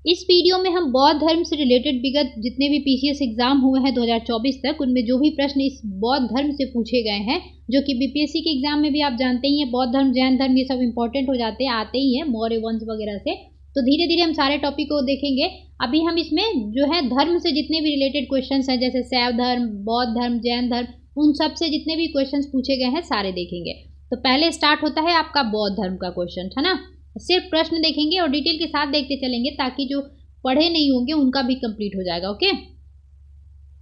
इस वीडियो में हम बौद्ध धर्म से रिलेटेड विगत जितने भी पीसीएस एग्जाम हुए हैं 2024 तक, उनमें जो भी प्रश्न इस बौद्ध धर्म से पूछे गए हैं, जो कि बीपीएससी के एग्जाम में भी आप जानते ही हैं, बौद्ध धर्म, जैन धर्म, ये सब इंपॉर्टेंट हो जाते हैं, आते ही हैं मौर्य वंश वगैरह से। तो धीरे धीरे हम सारे टॉपिक को देखेंगे। अभी हम इसमें जो है धर्म से जितने भी रिलेटेड क्वेश्चन हैं, जैसे शैव धर्म, बौद्ध धर्म, जैन धर्म, उन सब से जितने भी क्वेश्चन पूछे गए हैं सारे देखेंगे। तो पहले स्टार्ट होता है आपका बौद्ध धर्म का क्वेश्चन, है ना। सिर्फ प्रश्न देखेंगे और डिटेल के साथ देखते चलेंगे, ताकि जो पढ़े नहीं होंगे उनका भी कंप्लीट हो जाएगा। ओके,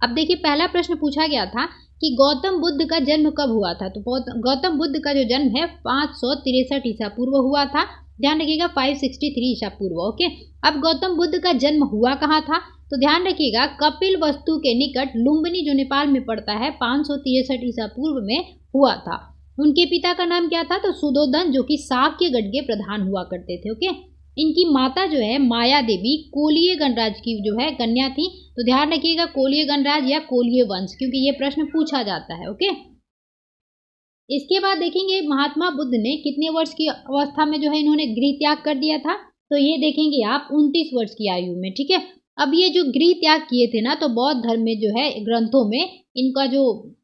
अब देखिए पहला प्रश्न पूछा गया था कि गौतम बुद्ध का जन्म कब हुआ था। तो गौतम बुद्ध का जो जन्म है 563 ईसा पूर्व हुआ था। ध्यान रखिएगा 563 ईसा पूर्व। ओके, अब गौतम बुद्ध का जन्म हुआ कहाँ था, तो ध्यान रखिएगा कपिल वस्तु के निकट लुम्बिनी, जो नेपाल में पड़ता है, 563 ईसा पूर्व में हुआ था। उनके पिता का नाम क्या था, तो सुदोधन, जो कि शाक्य गढ़ के प्रधान हुआ करते थे। ओके, इनकी माता जो है माया देवी कोलिय गणराज की जो है कन्या थी। तो ध्यान रखिएगा कोलिय गणराज या कोलिय वंश, क्योंकि ये प्रश्न पूछा जाता है। ओके, इसके बाद देखेंगे महात्मा बुद्ध ने कितने वर्ष की अवस्था में जो है इन्होंने गृह त्याग कर दिया था। तो ये देखेंगे आप 29 वर्ष की आयु में। ठीक है, अब ये जो गृह त्याग किए थे ना, तो बौद्ध धर्म में जो है ग्रंथों में इनका जो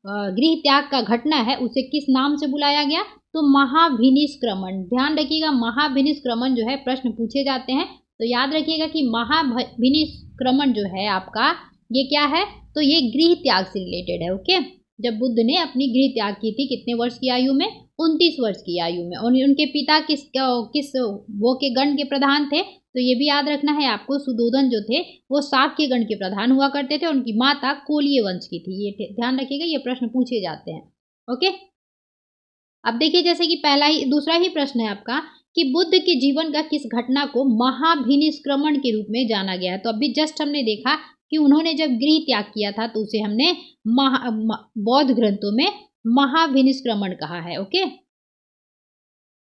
गृह त्याग का घटना है उसे किस नाम से बुलाया गया, तो महाभिनिष्क्रमण। ध्यान रखिएगा महाभिनिष्क्रमण जो है प्रश्न पूछे जाते हैं, तो याद रखिएगा कि महाभिनिष्क्रमण जो है आपका ये क्या है, तो ये गृह त्याग से रिलेटेड है। ओके, जब बुद्ध ने अपनी गृह त्याग की थी कितने वर्ष की आयु में, 29 वर्ष की आयु में। और उनके पिता किस वो के गण के प्रधान थे, तो ये भी याद रखना है आपको, सुदोधन जो थे वो शाक्य गण के प्रधान हुआ करते थे। उनकी माता कोलिय वंश की थी। ये ध्यान रखिएगा, ये प्रश्न पूछे जाते हैं। ओके, अब देखिए जैसे कि दूसरा ही प्रश्न है आपका कि बुद्ध के जीवन का किस घटना को महाभिनिष्क्रमण के रूप में जाना गया है। तो अभी जस्ट हमने देखा कि उन्होंने जब गृह त्याग किया था तो उसे हमने बौद्ध ग्रंथों में महाभिनिष्क्रमण कहा है। ओके,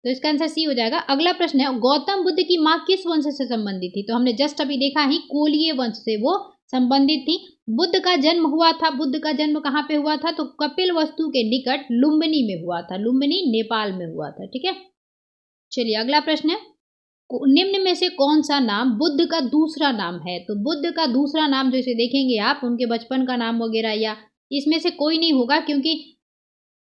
तो इसका आंसर सी हो जाएगा। अगला प्रश्न है गौतम बुद्ध की माँ किस वंश से संबंधित थी। तो हमने जस्ट अभी देखा ही कोलिय वंश से वो संबंधित थी। बुद्ध का जन्म हुआ था, बुद्ध का जन्म कहाँ पे हुआ था, तो कपिल वस्तु के निकट लुम्बिनी में हुआ था। लुम्बिनी नेपाल में हुआ था। ठीक है, चलिए अगला प्रश्न है निम्न में से कौन सा नाम बुद्ध का दूसरा नाम है। तो बुद्ध का दूसरा नाम जो इसे देखेंगे आप, उनके बचपन का नाम वगैरह या इसमें से कोई नहीं होगा, क्योंकि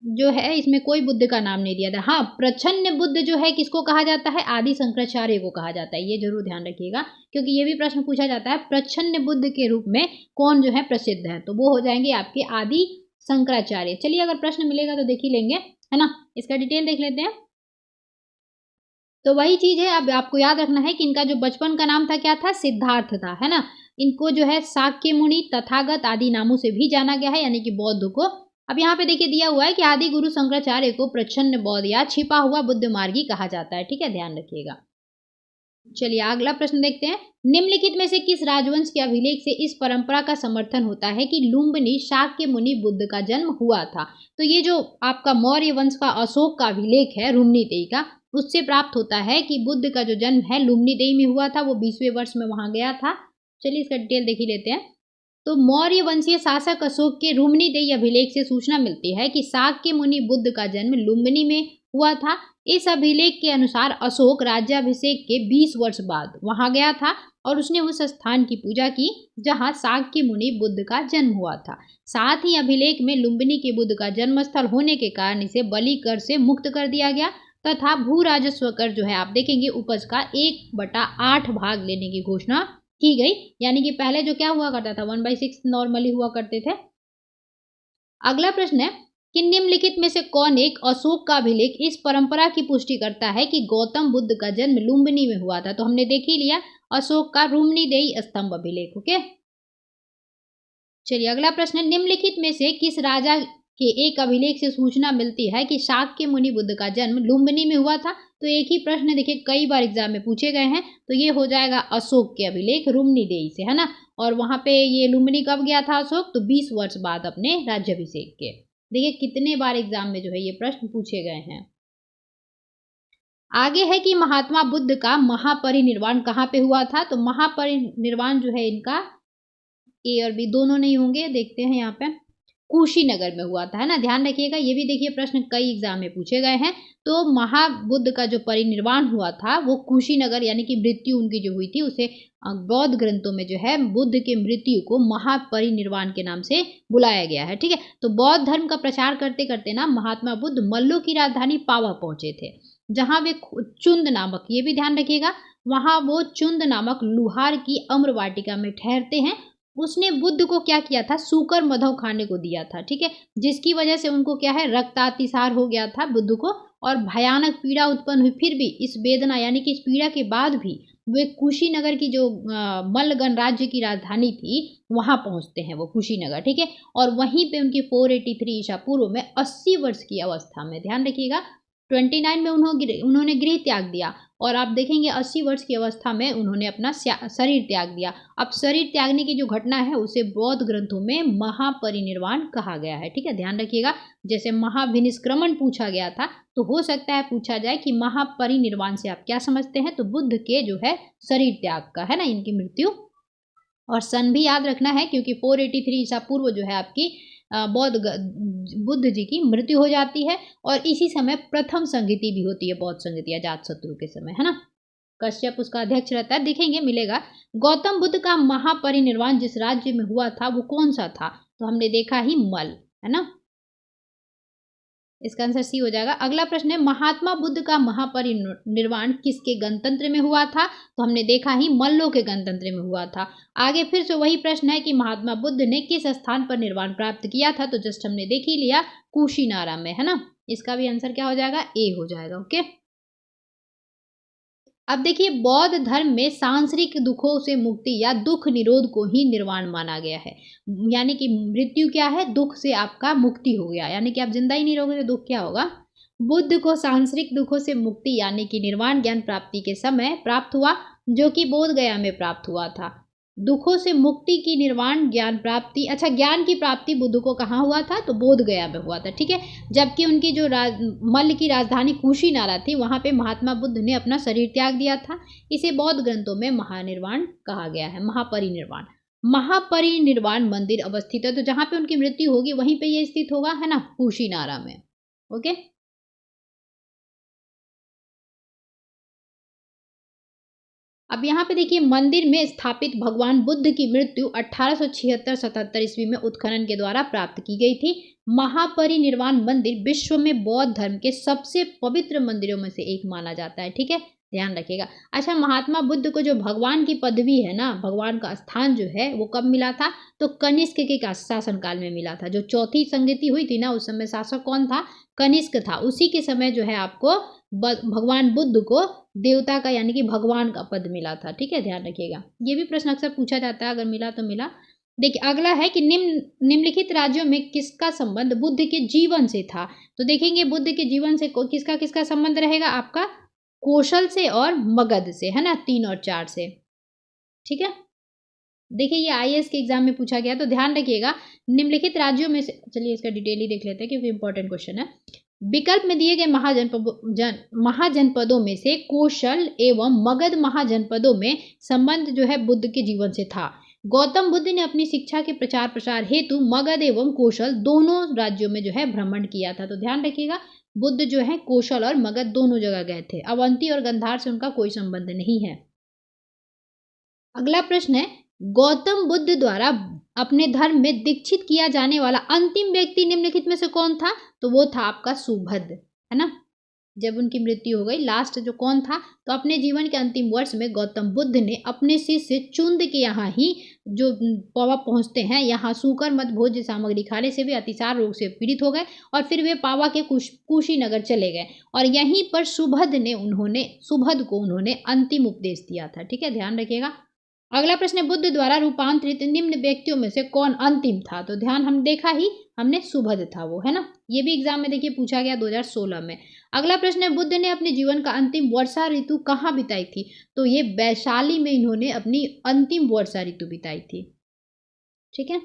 जो है इसमें कोई बुद्ध का नाम नहीं दिया था। हाँ, प्रच्छन्न बुद्ध जो है किसको कहा जाता है, आदि शंकराचार्य को कहा जाता है। ये जरूर ध्यान रखिएगा, क्योंकि ये भी प्रश्न पूछा जाता है प्रच्छन्न बुद्ध के रूप में कौन जो है प्रसिद्ध है, तो वो हो जाएंगे आपके आदि शंकराचार्य। चलिए अगर प्रश्न मिलेगा तो देख ही लेंगे, है ना। इसका डिटेल देख लेते हैं। तो वही चीज है, अब आपको याद रखना है कि इनका जो बचपन का नाम था क्या था, सिद्धार्थ था, है ना। इनको जो है शाक्य मुनि, तथागत आदि नामों से भी जाना गया है, यानी कि बौद्ध को। अब यहाँ पे देखिए दिया हुआ है कि आदि गुरु शंकराचार्य को प्रच्छन्न बौद्ध या छिपा हुआ बुद्ध मार्गी कहा जाता है। ठीक है, ध्यान रखिएगा। चलिए अगला प्रश्न देखते हैं। निम्नलिखित में से किस राजवंश के अभिलेख से इस परंपरा का समर्थन होता है कि लुम्बिनी शाक्य मुनि बुद्ध का जन्म हुआ था। तो ये जो आपका मौर्य वंश का अशोक का अभिलेख है रुम्नीदेई का, उससे प्राप्त होता है कि बुद्ध का जो जन्म है लुम्नीदेई में हुआ था, वो 20वें वर्ष में वहां गया था। चलिए इसका डिटेल देख ही लेते हैं। तो मौर्य वंशीय शासक अशोक के रुम्नीदेई अभिलेख से सूचना मिलती है कि शाक्य मुनि बुद्ध का जन्म लुम्बिनी में हुआ था। इस अभिलेख के अनुसार अशोक राज्याभिषेक के 20 वर्ष बाद वहां गया था और उसने उस स्थान की पूजा की जहां शाक्य मुनि बुद्ध का जन्म हुआ था। साथ ही अभिलेख में लुम्बिनी के बुद्ध का जन्मस्थल होने के कारण इसे बलि कर से मुक्त कर दिया गया तथा भू राजस्व कर जो है आप देखेंगे उपज का 1/8 भाग लेने की घोषणा की गई। यानी कि पहले जो क्या हुआ करता था 1/6 नॉर्मली हुआ करते थे। अगला प्रश्न है कि निम्नलिखित में से कौन एक अशोक का अभिलेख इस परंपरा की पुष्टि करता है कि गौतम बुद्ध का जन्म लुम्बिनी में हुआ था। तो हमने देख ही लिया अशोक का रुम्नीदेई स्तंभ अभिलेख। ओके, चलिए अगला प्रश्न है निम्नलिखित में से किस राजा के एक अभिलेख से सूचना मिलती है कि शाक्य मुनि बुद्ध का जन्म लुम्बिनी में हुआ था। तो एक ही प्रश्न देखिए कई बार एग्जाम में पूछे गए हैं, तो ये हो जाएगा अशोक के अभिलेख रुम्नीदेई से, है ना। और वहां पे ये लुम्बिनी कब गया था अशोक, तो 20 वर्ष बाद अपने राज्याभिषेक के। देखिए कितने बार एग्जाम में जो है ये प्रश्न पूछे गए हैं। आगे है कि महात्मा बुद्ध का महापरिनिर्वाण कहाँ पे हुआ था। तो महापरिनिर्वाण जो है इनका ए और बी दोनों नहीं होंगे, देखते हैं यहाँ पे। कुशीनगर में हुआ था, है ना, ध्यान रखिएगा। ये भी देखिए प्रश्न कई एग्जाम में पूछे गए हैं। तो महाबुद्ध का जो परिनिर्वाण हुआ था वो कुशीनगर, यानी कि मृत्यु उनकी जो हुई थी उसे बौद्ध ग्रंथों में जो है बुद्ध के मृत्यु को महापरिनिर्वाण के नाम से बुलाया गया है। ठीक है, तो बौद्ध धर्म का प्रचार करते करते ना महात्मा बुद्ध मल्लों की राजधानी पावा पहुंचे थे, जहां वे चुंद नामक, ये भी ध्यान रखिएगा, वहां वो चुंद नामक लुहार की अम्र वाटिका में ठहरते हैं। उसने बुद्ध को क्या किया था, सूकर मधु खाने को दिया था। ठीक है, जिसकी वजह से उनको क्या है, रक्तातिसार हो गया था बुद्ध को और भयानक पीड़ा उत्पन्न हुई। फिर भी इस वेदना यानी कि इस पीड़ा के बाद भी वे कुशीनगर की जो मल्ल गणराज्य की राजधानी थी वहां पहुंचते हैं वो कुशीनगर। ठीक है, और वहीं पे उनकी 483 ईसा पूर्व में 80 वर्ष की अवस्था में, ध्यान रखिएगा, 29 में उन्होंने गृह त्याग दिया और आप देखेंगे 80 वर्ष की अवस्था में उन्होंने अपना शरीर त्याग दिया। अब शरीर त्यागने की जो घटना है उसे बौद्ध ग्रंथों में महापरिनिर्वाण कहा गया है। ठीक है, ध्यान रखिएगा। जैसे महाविनिष्क्रमण पूछा गया था, तो हो सकता है पूछा जाए कि महापरिनिर्वाण से आप क्या समझते हैं, तो बुद्ध के जो है शरीर त्याग का, है ना, इनकी मृत्यु। और सन भी याद रखना है क्योंकि 483 ईसा पूर्व जो है आपकी बुद्ध जी की मृत्यु हो जाती है और इसी समय प्रथम संगति भी होती है, बौद्ध संगति अजातशत्रु के समय, है ना। कश्यप उसका अध्यक्ष रहता है, दिखेंगे मिलेगा। गौतम बुद्ध का महापरिनिर्वाण जिस राज्य में हुआ था वो कौन सा था, तो हमने देखा ही मल, है ना, इसका आंसर सी हो जाएगा। अगला प्रश्न है महात्मा बुद्ध का महापरिनिर्वाण किसके गणतंत्र में हुआ था, तो हमने देखा ही मल्लों के गणतंत्र में हुआ था। आगे फिर से वही प्रश्न है कि महात्मा बुद्ध ने किस स्थान पर निर्वाण प्राप्त किया था, तो जस्ट हमने देख ही लिया, कुशीनारा में, है ना। इसका भी आंसर क्या हो जाएगा, ए हो जाएगा। ओके, अब देखिए बौद्ध धर्म में सांसारिक दुखों से मुक्ति या दुख निरोध को ही निर्वाण माना गया है। यानी कि मृत्यु क्या है, दुख से आपका मुक्ति हो गया, यानी कि आप जिंदा ही नहीं रहोगे तो दुख क्या होगा। बुद्ध को सांसारिक दुखों से मुक्ति यानी कि निर्वाण ज्ञान प्राप्ति के समय प्राप्त हुआ, जो कि बोध गया में प्राप्त हुआ था। दुखों से मुक्ति की निर्वाण ज्ञान प्राप्ति, अच्छा ज्ञान की प्राप्ति बुद्ध को कहाँ हुआ था, तो बोध गया में हुआ था। ठीक है, जबकि उनकी जो मल्ल की राजधानी कुशीनारा थी वहाँ पे महात्मा बुद्ध ने अपना शरीर त्याग दिया था। इसे बौद्ध ग्रंथों में महानिर्वाण कहा गया है, महापरिनिर्वाण। महापरिनिर्वाण मंदिर अवस्थित है, तो जहाँ पे उनकी मृत्यु होगी वहीं पे ये स्थित होगा, है ना, कुशीनारा में। ओके, अब यहाँ पे देखिए मंदिर में स्थापित भगवान बुद्ध की मृत्यु 1876-77 ईस्वी में उत्खनन के द्वारा प्राप्त की गई थी। महापरिनिर्वाण मंदिर विश्व में बौद्ध धर्म के सबसे पवित्र मंदिरों में से एक माना जाता है। ठीक है, ध्यान रखिएगा। अच्छा, महात्मा बुद्ध को जो भगवान की पदवी है ना, भगवान का स्थान जो है वो कब मिला था, तो कनिष्क के शासनकाल में मिला था। जो चौथी संगति हुई थी ना उस समय शासक कौन था, कनिष्क था। उसी के समय जो है आपको भगवान बुद्ध को देवता का यानी कि भगवान का पद मिला था। ठीक है, ध्यान रखिएगा। ये भी प्रश्न अक्सर पूछा जाता है, अगर मिला तो मिला। देखिए अगला है कि निम्नलिखित राज्यों में किसका संबंध बुद्ध के जीवन से था, तो देखेंगे बुद्ध के जीवन से किसका किसका संबंध रहेगा, आपका कौशल से और मगध से, है ना, 3 और 4 से। ठीक है, देखिए ये IAS के एग्जाम में पूछा गया, तो ध्यान रखिएगा निम्नलिखित राज्यों में से, चलिए इसका डिटेल ही देख लेते हैं क्योंकि इंपॉर्टेंट क्वेश्चन है। विकल्प में दिए गए महाजनपदों में से कौशल एवं मगध महाजनपदों में संबंध जो है बुद्ध के जीवन से था। गौतम बुद्ध ने अपनी शिक्षा के प्रचार प्रसार हेतु मगध एवं कौशल दोनों राज्यों में जो है भ्रमण किया था। तो ध्यान रखिएगा बुद्ध जो है कौशल और मगध दोनों जगह गए थे। अवंती और गंधार से उनका कोई संबंध नहीं है। अगला प्रश्न है गौतम बुद्ध द्वारा अपने धर्म में दीक्षित किया जाने वाला अंतिम व्यक्ति निम्नलिखित में से कौन था, तो वो था आपका सुभद्र, है ना। जब उनकी मृत्यु हो गई लास्ट जो कौन था, तो अपने जीवन के अंतिम वर्ष में गौतम बुद्ध ने अपने शिष्य चुंद के यहाँ ही जो पावा पहुँचते हैं, यहाँ सूकर मत भोज्य सामग्री खाने से वे अतिसार रोग से पीड़ित हो गए और फिर वे पावा के कुशीनगर चले गए और यहीं पर सुभद्र को उन्होंने अंतिम उपदेश दिया था। ठीक है, ध्यान रखिएगा। अगला प्रश्न है बुद्ध द्वारा रूपांतरित निम्न व्यक्तियों में से कौन अंतिम था, तो ध्यान हम देखा ही हमने सुभद्र था वो, है ना। ये भी एग्जाम में देखिए पूछा गया 2016 में। अगला प्रश्न है बुद्ध ने अपने जीवन का अंतिम वर्षा ऋतु कहाँ बिताई थी, तो ये वैशाली में इन्होंने अपनी अंतिम वर्षा ऋतु बिताई थी। ठीक है,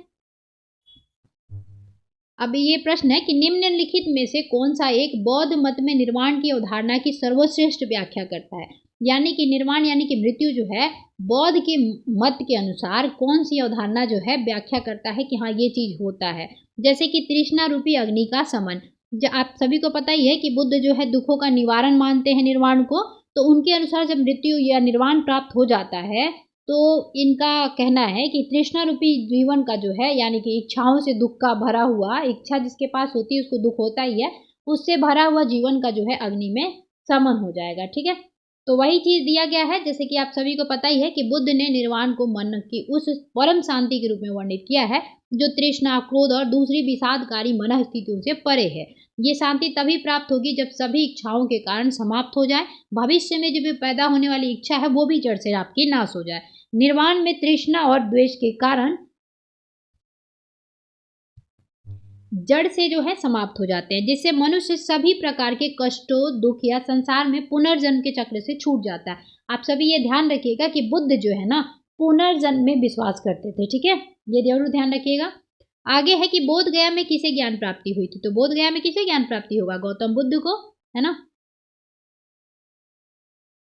अब ये प्रश्न है कि निम्नलिखित में से कौन सा एक बौद्ध मत में निर्वाण की अवधारणा की सर्वश्रेष्ठ व्याख्या करता है, यानी कि निर्वाण यानी कि मृत्यु जो है बौद्ध के मत के अनुसार कौन सी अवधारणा जो है व्याख्या करता है कि हाँ ये चीज होता है। जैसे कि तृष्णा रूपी अग्नि का समन, आप सभी को पता ही है कि बुद्ध जो है दुखों का निवारण मानते हैं निर्वाण को, तो उनके अनुसार जब मृत्यु या निर्वाण प्राप्त हो जाता है तो इनका कहना है कि तृष्णा रूपी जीवन का जो है यानी कि इच्छाओं से दुख का भरा हुआ, इच्छा जिसके पास होती है उसको दुख होता ही है, उससे भरा हुआ जीवन का जो है अग्नि में समन हो जाएगा। ठीक है, तो वही चीज दिया गया है। जैसे कि आप सभी को पता ही है कि बुद्ध ने निर्वाण को मन की उस परम शांति के रूप में वर्णित किया है जो तृष्णा, क्रोध और दूसरी विषादकारी मन स्थितियों से परे है। ये शांति तभी प्राप्त होगी जब सभी इच्छाओं के कारण समाप्त हो जाए, भविष्य में जब पैदा होने वाली इच्छा है वो भी जड़ से आपकी नाश हो जाए। निर्वाण में तृष्णा और द्वेष के कारण जड़ से जो है समाप्त हो जाते हैं, जिससे मनुष्य सभी प्रकार के कष्टों, दुख या संसार में पुनर्जन्म के चक्र से छूट जाता है। आप सभी ये ध्यान रखिएगा कि बुद्ध जो है ना पुनर्जन्म में विश्वास करते थे। ठीक है, ये जरूर ध्यान रखिएगा। आगे है कि बोध गया में किसे ज्ञान प्राप्ति हुई थी, तो बोध गया में किसे ज्ञान प्राप्ति होगा, गौतम बुद्ध को, है ना।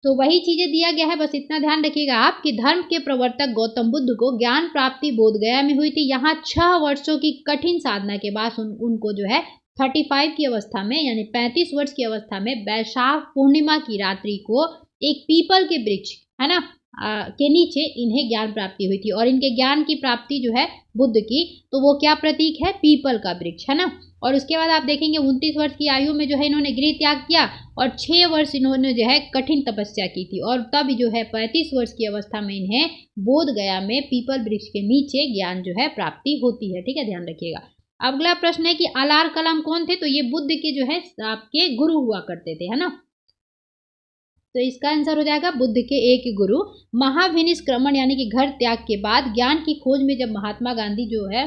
तो वही चीजें दिया गया है, बस इतना ध्यान रखिएगा आप कि धर्म के प्रवर्तक गौतम बुद्ध को ज्ञान प्राप्ति बोध गया में हुई थी। यहाँ 6 वर्षों की कठिन साधना के बाद उनको जो है 35 की अवस्था में यानी 35 वर्ष की अवस्था में वैशाख पूर्णिमा की रात्रि को एक पीपल के वृक्ष, है ना, के नीचे इन्हें ज्ञान प्राप्ति हुई थी। और इनके ज्ञान की प्राप्ति जो है बुद्ध की, तो वो क्या प्रतीक है, पीपल का वृक्ष, है ना। और उसके बाद आप देखेंगे 29 वर्ष की आयु में जो है इन्होंने गृह त्याग किया और 6 वर्ष इन्होंने जो है कठिन तपस्या की थी, और तब जो है 35 वर्ष की अवस्था में इन्हें बोध गया में पीपल वृक्ष के नीचे ज्ञान जो है प्राप्ति होती है। ठीक है, ध्यान रखिएगा। अगला प्रश्न है कि अलार कलाम कौन थे, तो ये बुद्ध के जो है आपके गुरु हुआ करते थे, है ना। तो इसका आंसर हो जाएगा बुद्ध के एक गुरु। महाविनिष्क्रमण यानी कि घर त्याग के बाद ज्ञान की खोज में जब महात्मा गांधी जो है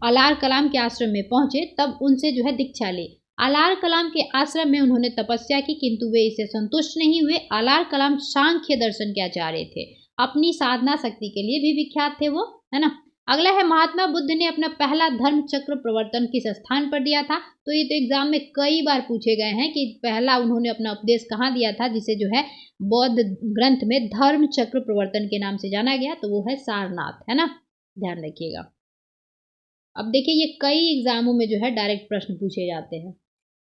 अलार कलाम के आश्रम में पहुंचे तब उनसे जो है दीक्षा ली। अलार कलाम के आश्रम में उन्होंने तपस्या की, किंतु वे इससे संतुष्ट नहीं हुए। अलार कलाम सांख्य दर्शन के आचार्य थे, अपनी साधना शक्ति के लिए भी विख्यात थे वो, है ना। अगला है महात्मा बुद्ध ने अपना पहला धर्म चक्र प्रवर्तन किस स्थान पर दिया था, तो ये तो एग्जाम में कई बार पूछे गए हैं कि पहला उन्होंने अपना उपदेश कहाँ दिया था, जिसे जो है बौद्ध ग्रंथ में धर्म चक्र प्रवर्तन के नाम से जाना गया, तो वो है सारनाथ, है ना, ध्यान रखिएगा। अब देखिए ये कई एग्जामों में जो है डायरेक्ट प्रश्न पूछे जाते हैं।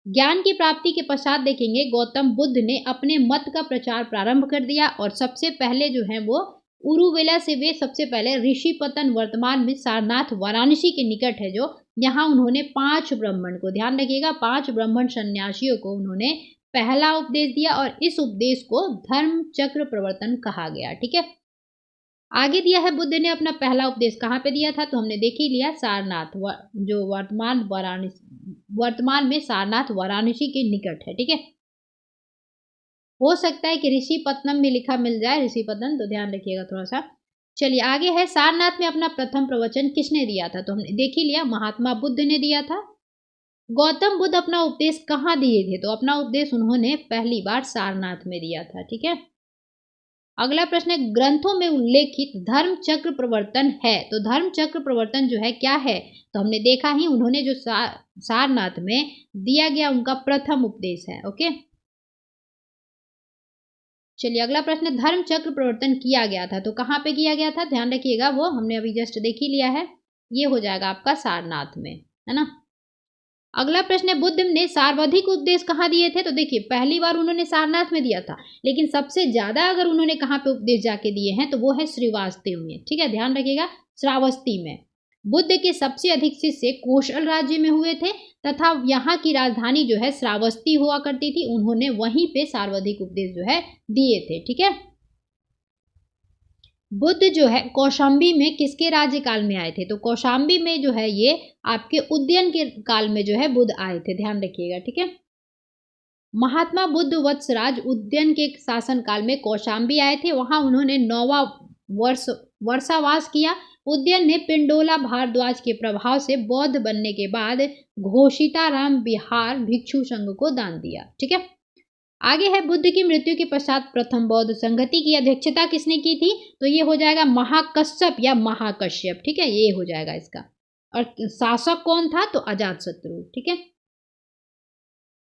ज्ञान की प्राप्ति के पश्चात देखेंगे गौतम बुद्ध ने अपने मत का प्रचार प्रारंभ कर दिया और सबसे पहले जो है वो उरुवेला से वे सबसे पहले ऋषिपतन वर्तमान में सारनाथ वाराणसी के निकट है, जो यहाँ उन्होंने 5 ब्राह्मण को, ध्यान रखिएगा, 5 ब्राह्मण सन्यासियों को उन्होंने पहला उपदेश दिया और इस उपदेश को धर्म चक्र प्रवर्तन कहा गया। ठीक है, आगे दिया है बुद्ध ने अपना पहला उपदेश कहाँ पे दिया था, तो हमने देख ही लिया सारनाथ, जो वर्तमान में सारनाथ वाराणसी के निकट है। ठीक है, हो सकता है कि ऋषिपत्तनम में लिखा मिल जाए, ऋषिपतन, तो ध्यान रखिएगा थोड़ा सा। चलिए आगे है सारनाथ में अपना प्रथम प्रवचन किसने दिया था, तो हमने देख ही लिया महात्मा बुद्ध ने दिया था। गौतम बुद्ध अपना उपदेश कहाँ दिए थे, तो अपना उपदेश उन्होंने पहली बार सारनाथ में दिया था। ठीक है, अगला प्रश्न है ग्रंथों में उल्लेखित धर्म चक्र प्रवर्तन है, तो धर्म चक्र प्रवर्तन जो है क्या है, तो हमने देखा ही उन्होंने जो सारनाथ में दिया गया उनका प्रथम उपदेश है। ओके, चलिए अगला प्रश्न, धर्म चक्र प्रवर्तन किया गया था तो कहाँ पे किया गया था, ध्यान रखिएगा, वो हमने अभी जस्ट देख ही लिया है, ये हो जाएगा आपका सारनाथ में, है ना। अगला प्रश्न है बुद्ध ने सर्वाधिक उपदेश कहाँ दिए थे, तो देखिए पहली बार उन्होंने सारनाथ में दिया था, लेकिन सबसे ज्यादा अगर उन्होंने कहाँ पे उपदेश जाके दिए हैं तो वो है श्रीवास्तव में। ठीक है, ध्यान रखिएगा, श्रावस्ती में। बुद्ध के सबसे अधिक शिष्य कौशल राज्य में हुए थे तथा यहाँ की राजधानी जो है श्रावस्ती हुआ करती थी, उन्होंने वहीं पे सर्वाधिक उपदेश जो है दिए थे। ठीक है, बुद्ध जो है कौशाम्बी में किसके राज्यकाल में आए थे, तो कौशाम्बी में जो है ये आपके उदयन के काल में जो है बुद्ध आए थे, ध्यान रखिएगा। ठीक है, महात्मा बुद्ध वत्सराज उदयन के शासन काल में कौशाम्बी आए थे, वहां उन्होंने 9वां वर्षावास किया। उदयन ने पिंडोला भारद्वाज के प्रभाव से बौद्ध बनने के बाद घोषिताराम विहार भिक्षु संघ को दान दिया। ठीक है, आगे है बुद्ध की मृत्यु के पश्चात प्रथम बौद्ध संगति की अध्यक्षता किसने की थी, तो ये हो जाएगा महाकश्यप या महाकश्यप। ठीक है, ये हो जाएगा इसका, और शासक कौन था, तो अजातशत्रु। ठीक है,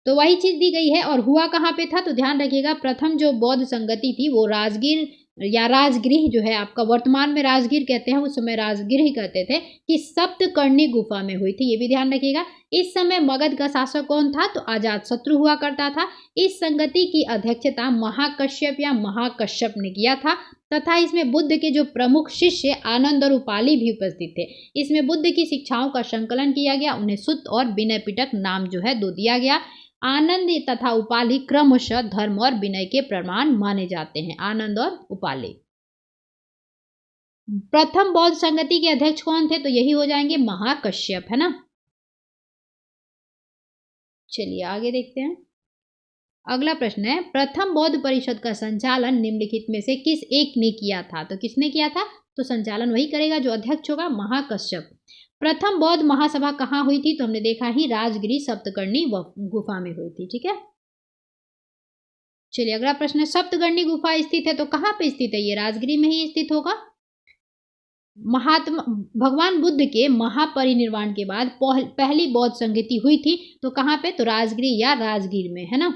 तो वही चीज दी गई है। और हुआ कहाँ पे था, तो ध्यान रखिएगा प्रथम जो बौद्ध संगति थी वो राजगीर या राजगृह जो है आपका, वर्तमान में राजगीर कहते हैं, उस समय राजगृह कहते थे, कि सप्तकर्णी गुफा में हुई थी, ये भी ध्यान रखिएगा। इस समय मगध का शासक कौन था, तो अजातशत्रु हुआ करता था। इस संगति की अध्यक्षता महाकश्यप या महाकश्यप ने किया था तथा इसमें बुद्ध के जो प्रमुख शिष्य आनंद और उपाली भी उपस्थित थे। इसमें बुद्ध की शिक्षाओं का संकलन किया गया, उन्हें सुत्त और विनय पिटक नाम जो है दो दिया गया। आनंद तथा उपाली क्रमशः धर्म और विनय के प्रमाण माने जाते हैं, आनंद और उपाली। प्रथम बौद्ध संगति के अध्यक्ष कौन थे, तो यही हो जाएंगे महाकश्यप, है ना। चलिए आगे देखते हैं। अगला प्रश्न है, प्रथम बौद्ध परिषद का संचालन निम्नलिखित में से किस एक ने किया था, तो किसने किया था, तो संचालन वही करेगा जो अध्यक्ष होगा, महाकश्यप। प्रथम बौद्ध महासभा कहाँ हुई थी, तो हमने देखा ही राजगिरी सप्तकर्णी गुफा में हुई थी, ठीक है। चलिए अगला प्रश्न है, सप्तकर्णी गुफा स्थित है तो कहाँ पे स्थित है, ये राजगिरी में ही स्थित होगा। महात्मा भगवान बुद्ध के महापरिनिर्वाण के बाद पहली बौद्ध संगति हुई थी तो कहाँ पे, तो राजगिरी या राजगीर में, है ना।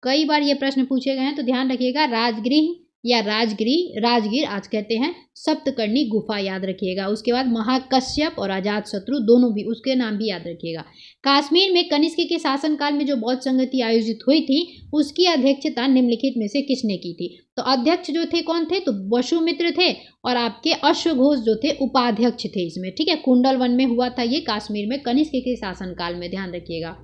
कई बार ये प्रश्न पूछे गए हैं तो ध्यान रखिएगा, राजगृह या राजगीर आज कहते हैं, सप्तकर्णी गुफा याद रखिएगा। उसके बाद महाकश्यप और अजातशत्रु दोनों भी, उसके नाम भी याद रखिएगा। कश्मीर में कनिष्क के शासनकाल में जो बौद्ध संगति आयोजित हुई थी उसकी अध्यक्षता निम्नलिखित में से किसने की थी, तो अध्यक्ष जो थे कौन थे, तो वसुमित्र थे और आपके अश्वघोष जो थे उपाध्यक्ष थे इसमें, ठीक है। कुंडल वन में हुआ था ये, कश्मीर में कनिष्क के शासनकाल में, ध्यान रखिएगा।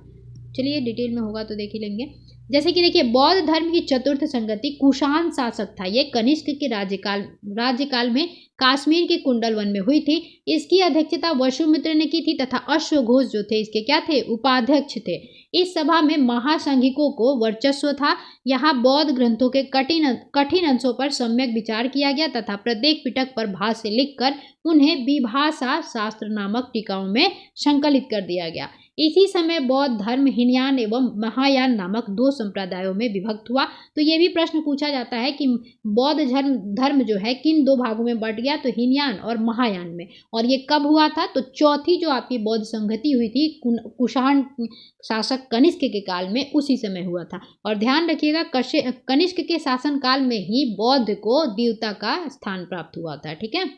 चलिए डिटेल में होगा तो देख ही लेंगे। जैसे कि देखिए, बौद्ध धर्म की चतुर्थ संगति कुषाण शासक था, ये कनिष्क के राज्यकाल में कश्मीर के कुंडल वन में हुई थी। इसकी अध्यक्षता वसुमित्र ने की थी तथा अश्वघोष जो थे इसके क्या थे, उपाध्यक्ष थे। इस सभा में महासंघिकों को वर्चस्व था। यहाँ बौद्ध ग्रंथों के कठिन अंशों पर सम्यक विचार किया गया तथा प्रत्येक पिटक पर भाष्य लिखकर उन्हें विभाषा शास्त्र नामक टीकाओं में संकलित कर दिया गया। इसी समय बौद्ध धर्म हीनयान एवं महायान नामक दो संप्रदायों में विभक्त हुआ। तो ये भी प्रश्न पूछा जाता है कि बौद्ध धर्म जो है किन दो भागों में बंट गया, तो हीनयान और महायान में। और ये कब हुआ था, तो चौथी जो आपकी बौद्ध संगति हुई थी कुषाण शासक कनिष्क के काल में, उसी समय हुआ था। और ध्यान रखिएगा कनिष्क के शासन काल में ही बौद्ध को देवता का स्थान प्राप्त हुआ था, ठीक है।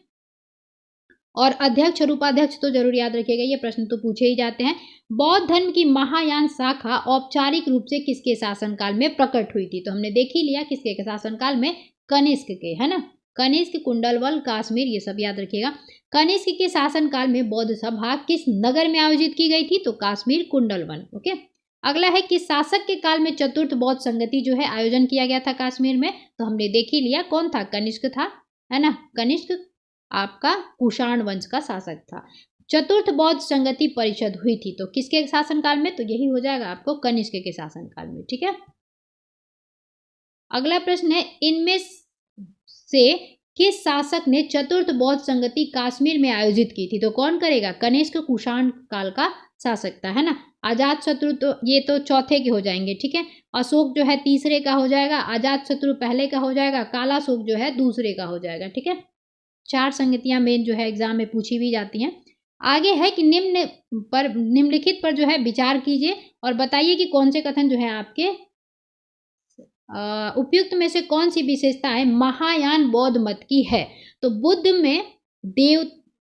और अध्यक्ष और उपाध्यक्ष तो जरूर याद रखिएगा, ये प्रश्न तो पूछे ही जाते हैं। बौद्ध धर्म की महायान शाखा औपचारिक रूप से किसके शासनकाल में प्रकट हुई थी, तो हमने देख ही लिया किसके शासनकाल में, कनिष्क के, है ना। कनिष्क, कुंडलवन, कश्मीर, ये सब याद रखिएगा। कनिष्क के शासनकाल में बौद्ध सभा किस नगर में आयोजित की गई थी, तो कश्मीर कुंडलवन, ओके। अगला है कि शासक के काल में चतुर्थ बौद्ध संगति जो है आयोजन किया गया था कश्मीर में, तो हमने देख ही लिया कौन था, कनिष्क था, है ना। कनिष्क आपका कुषाण वंश का शासक था। चतुर्थ बौद्ध संगति परिषद हुई थी तो किसके शासनकाल में, तो यही हो जाएगा आपको कनिष्क के शासनकाल में, ठीक है। अगला प्रश्न है, इनमें से किस शासक ने चतुर्थ बौद्ध संगति कश्मीर में आयोजित की थी, तो कौन करेगा, कनिष्क कुषाण काल का शासक था, है ना। अजातशत्रु तो ये तो चौथे के हो जाएंगे, ठीक है। अशोक जो है तीसरे का हो जाएगा, अजातशत्रु पहले का हो जाएगा, कालाशोक जो है दूसरे का हो जाएगा, ठीक है। 4 संगतियां मेन जो है एग्जाम में पूछी भी जाती हैं। आगे है कि निम्नलिखित पर जो है विचार कीजिए और बताइए कि कौन से कथन जो है आपके उपयुक्त में से कौन सी विशेषताएं महायान बौद्ध मत की है। तो बुद्ध में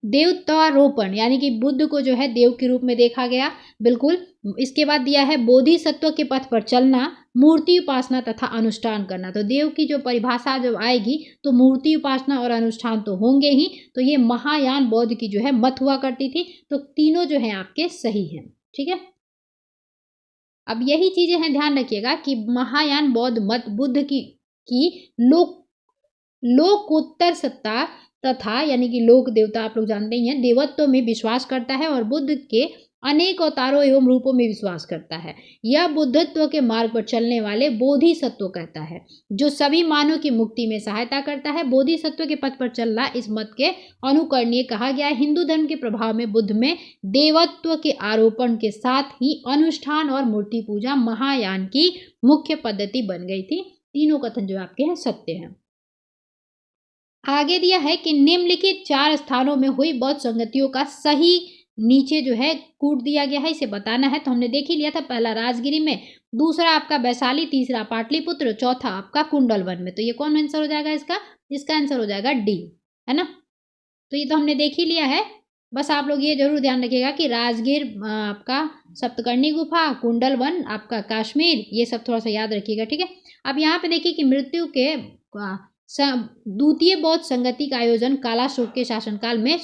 देवतारोपण, यानी कि बुद्ध को जो है देव के रूप में देखा गया, बिल्कुल। इसके बाद दिया है बोधिसत्व के पथ पर चलना, मूर्ति उपासना तथा अनुष्ठान करना। तो देव की जो परिभाषा जब आएगी तो मूर्ति उपासना और अनुष्ठान तो होंगे ही। तो ये महायान बौद्ध की जो है मत हुआ करती थी। तो तीनों जो है आपके सही हैं, ठीक है। अब यही चीजें हैं, ध्यान रखिएगा कि महायान बौद्ध मत बुद्ध की लोकोत्तर सत्ता तथा, यानी कि लोक देवता आप लोग जानते ही हैं, देवत्व में विश्वास करता है और बुद्ध के अनेक अवतारों एवं रूपों में विश्वास करता है। यह बुद्धत्व के मार्ग पर चलने वाले बोधिसत्व कहता है, जो सभी मानव की मुक्ति में सहायता करता है। बोधिसत्व के पथ पर चलना इस मत के अनुकरणीय कहा गया है। हिंदू धर्म के प्रभाव में बुद्ध में देवत्व के आरोपण के साथ ही अनुष्ठान और मूर्ति पूजा महायान की मुख्य पद्धति बन गई थी। तीनों कथन जो आपके हैं सत्य हैं। आगे दिया है कि निम्नलिखित 4 स्थानों में हुई बौद्ध संगतियों का सही नीचे जो है कूट दिया गया है, इसे बताना है। तो हमने देख ही लिया था, पहला राजगिरी में, दूसरा आपका वैशाली, तीसरा पाटलिपुत्र, चौथा आपका कुंडलवन में। तो ये कौन आंसर हो जाएगा इसका? इसका आंसर हो जाएगा डी, है ना। तो ये तो हमने देख ही लिया है। बस आप लोग ये जरूर ध्यान रखिएगा कि राजगीर आपका सप्तकर्णी गुफा, कुंडलवन आपका कश्मीर, ये सब थोड़ा सा याद रखिएगा, ठीक है। अब यहाँ पे देखिए कि मृत्यु के द्वितीय बौद्ध संगति का आयोजन कालाशोक के शासनकाल में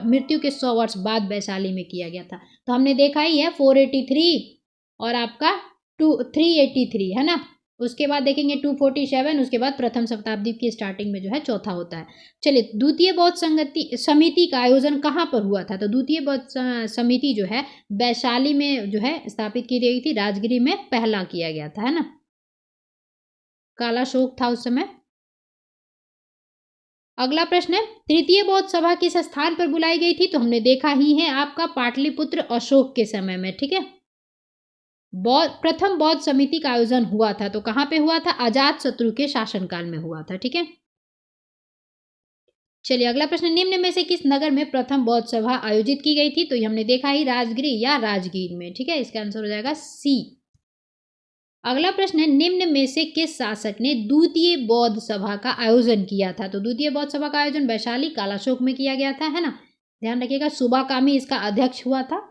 मृत्यु के 100 वर्ष बाद वैशाली में किया गया था। तो हमने देखा ही है 483 और आपका 383, है ना। उसके बाद देखेंगे 247, उसके बाद प्रथम शताब्दी की स्टार्टिंग में जो है चौथा होता है। चलिए, द्वितीय बौद्ध समिति का आयोजन कहाँ पर हुआ था? तो द्वितीय बौद्ध समिति जो है वैशाली में जो है स्थापित की गई थी, राजगिरी में पहला किया गया था, है ना। कालाशोक था उस समय। अगला प्रश्न है, तृतीय बौद्ध सभा किस स्थान पर बुलाई गई थी? तो हमने देखा ही है आपका पाटलिपुत्र अशोक के समय में, ठीक है। प्रथम बौद्ध समिति का आयोजन हुआ था, तो कहां पे हुआ था? अजातशत्रु के शासनकाल में हुआ था, ठीक है। चलिए अगला प्रश्न, निम्न में से किस नगर में प्रथम बौद्ध सभा आयोजित की गई थी? तो हमने देखा ही राजगिरी या राजगीर में, ठीक है। इसका आंसर हो जाएगा सी। अगला प्रश्न है, निम्न में से किस शासक ने द्वितीय बौद्ध सभा का आयोजन किया था? तो द्वितीय बौद्ध सभा का आयोजन वैशाली कालाशोक में किया गया था, है ना। ध्यान रखिएगा, सुबाकामी इसका अध्यक्ष हुआ था।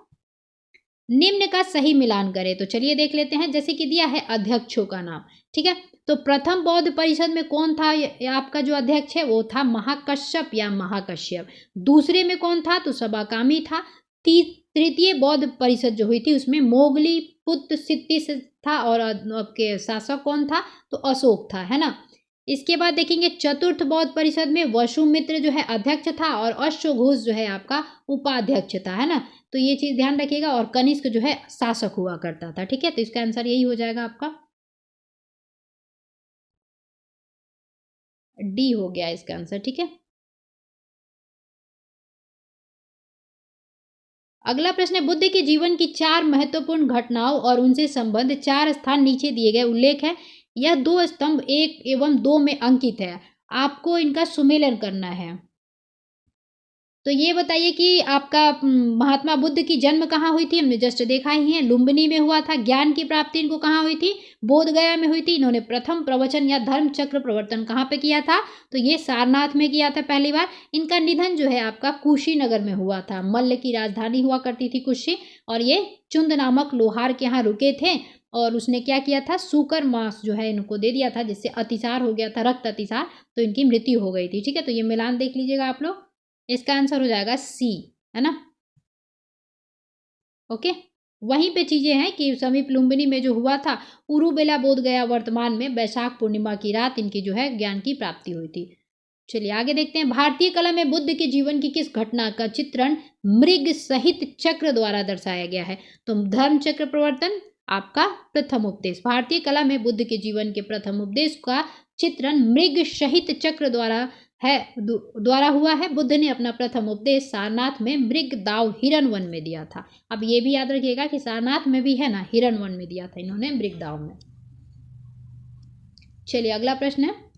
निम्न का सही मिलान करें, तो चलिए देख लेते हैं। जैसे कि दिया है अध्यक्षों का नाम, ठीक है। तो प्रथम बौद्ध परिषद में कौन था आपका जो अध्यक्ष है? वो था महाकश्यप या महाकश्यप। दूसरे में कौन था? तो सबाकामी था। तृतीय बौद्ध परिषद जो हुई थी उसमें मोगली पुत्र सिद्धिस था, और आपके शासक कौन था? तो अशोक था, है ना। इसके बाद देखेंगे चतुर्थ बौद्ध परिषद में वसुमित्र जो है अध्यक्ष था, और अश्वघोष जो है आपका उपाध्यक्ष था, है ना। तो ये चीज ध्यान रखिएगा, और कनिष्क जो है शासक हुआ करता था, ठीक है। तो इसका आंसर यही हो जाएगा आपका डी हो गया इसका आंसर, ठीक है। अगला प्रश्न है, बुद्ध के जीवन की 4 महत्वपूर्ण घटनाओं और उनसे संबंध 4 स्थान नीचे दिए गए उल्लेख है। यह 2 स्तंभ 1 एवं 2 में अंकित है, आपको इनका सुमेलन करना है। तो ये बताइए कि आपका महात्मा बुद्ध की जन्म कहाँ हुई थी? हमने जस्ट देखा ही है, लुम्बिनी में हुआ था। ज्ञान की प्राप्ति इनको कहाँ हुई थी? बोध गया में हुई थी। इन्होंने प्रथम प्रवचन या धर्म चक्र प्रवर्तन कहाँ पे किया था? तो ये सारनाथ में किया था पहली बार। इनका निधन जो है आपका कुशीनगर में हुआ था, मल्ल की राजधानी हुआ करती थी कुशी, और ये चुंद नामक लोहार के यहाँ रुके थे, और उसने क्या किया था? सूकर मांस जो है इनको दे दिया था, जिससे अतिसार हो गया था, रक्त अतिसार, तो इनकी मृत्यु हो गई थी, ठीक है। तो ये मिलान देख लीजिएगा आप लोग, इसका आंसर हो जाएगा सी, है ना। ओके, वहीं पे चीजें हैं कि समीप लुम्बिनी में जो हुआ था, उरुबेला बोध गया वर्तमान में वैशाख पूर्णिमा की रात इनकी जो है ज्ञान की प्राप्ति हुई थी। चलिए आगे देखते हैं, भारतीय कला में बुद्ध के जीवन की किस घटना का चित्रण मृग सहित चक्र द्वारा दर्शाया गया है? तो धर्म चक्र प्रवर्तन आपका प्रथम उपदेश। भारतीय कला में बुद्ध के जीवन के प्रथम उपदेश का चित्रण मृग सहित चक्र द्वारा हुआ है। बुद्ध ने अपना प्रथम उपदेश सारनाथ में मृग दाव हिरण वन में दिया था। अब ये भी याद रखिएगा कि सारनाथ में भी है ना, हिरण वन में दिया था इन्होंने, मृग दाव में। चलिए अगला प्रश्न है,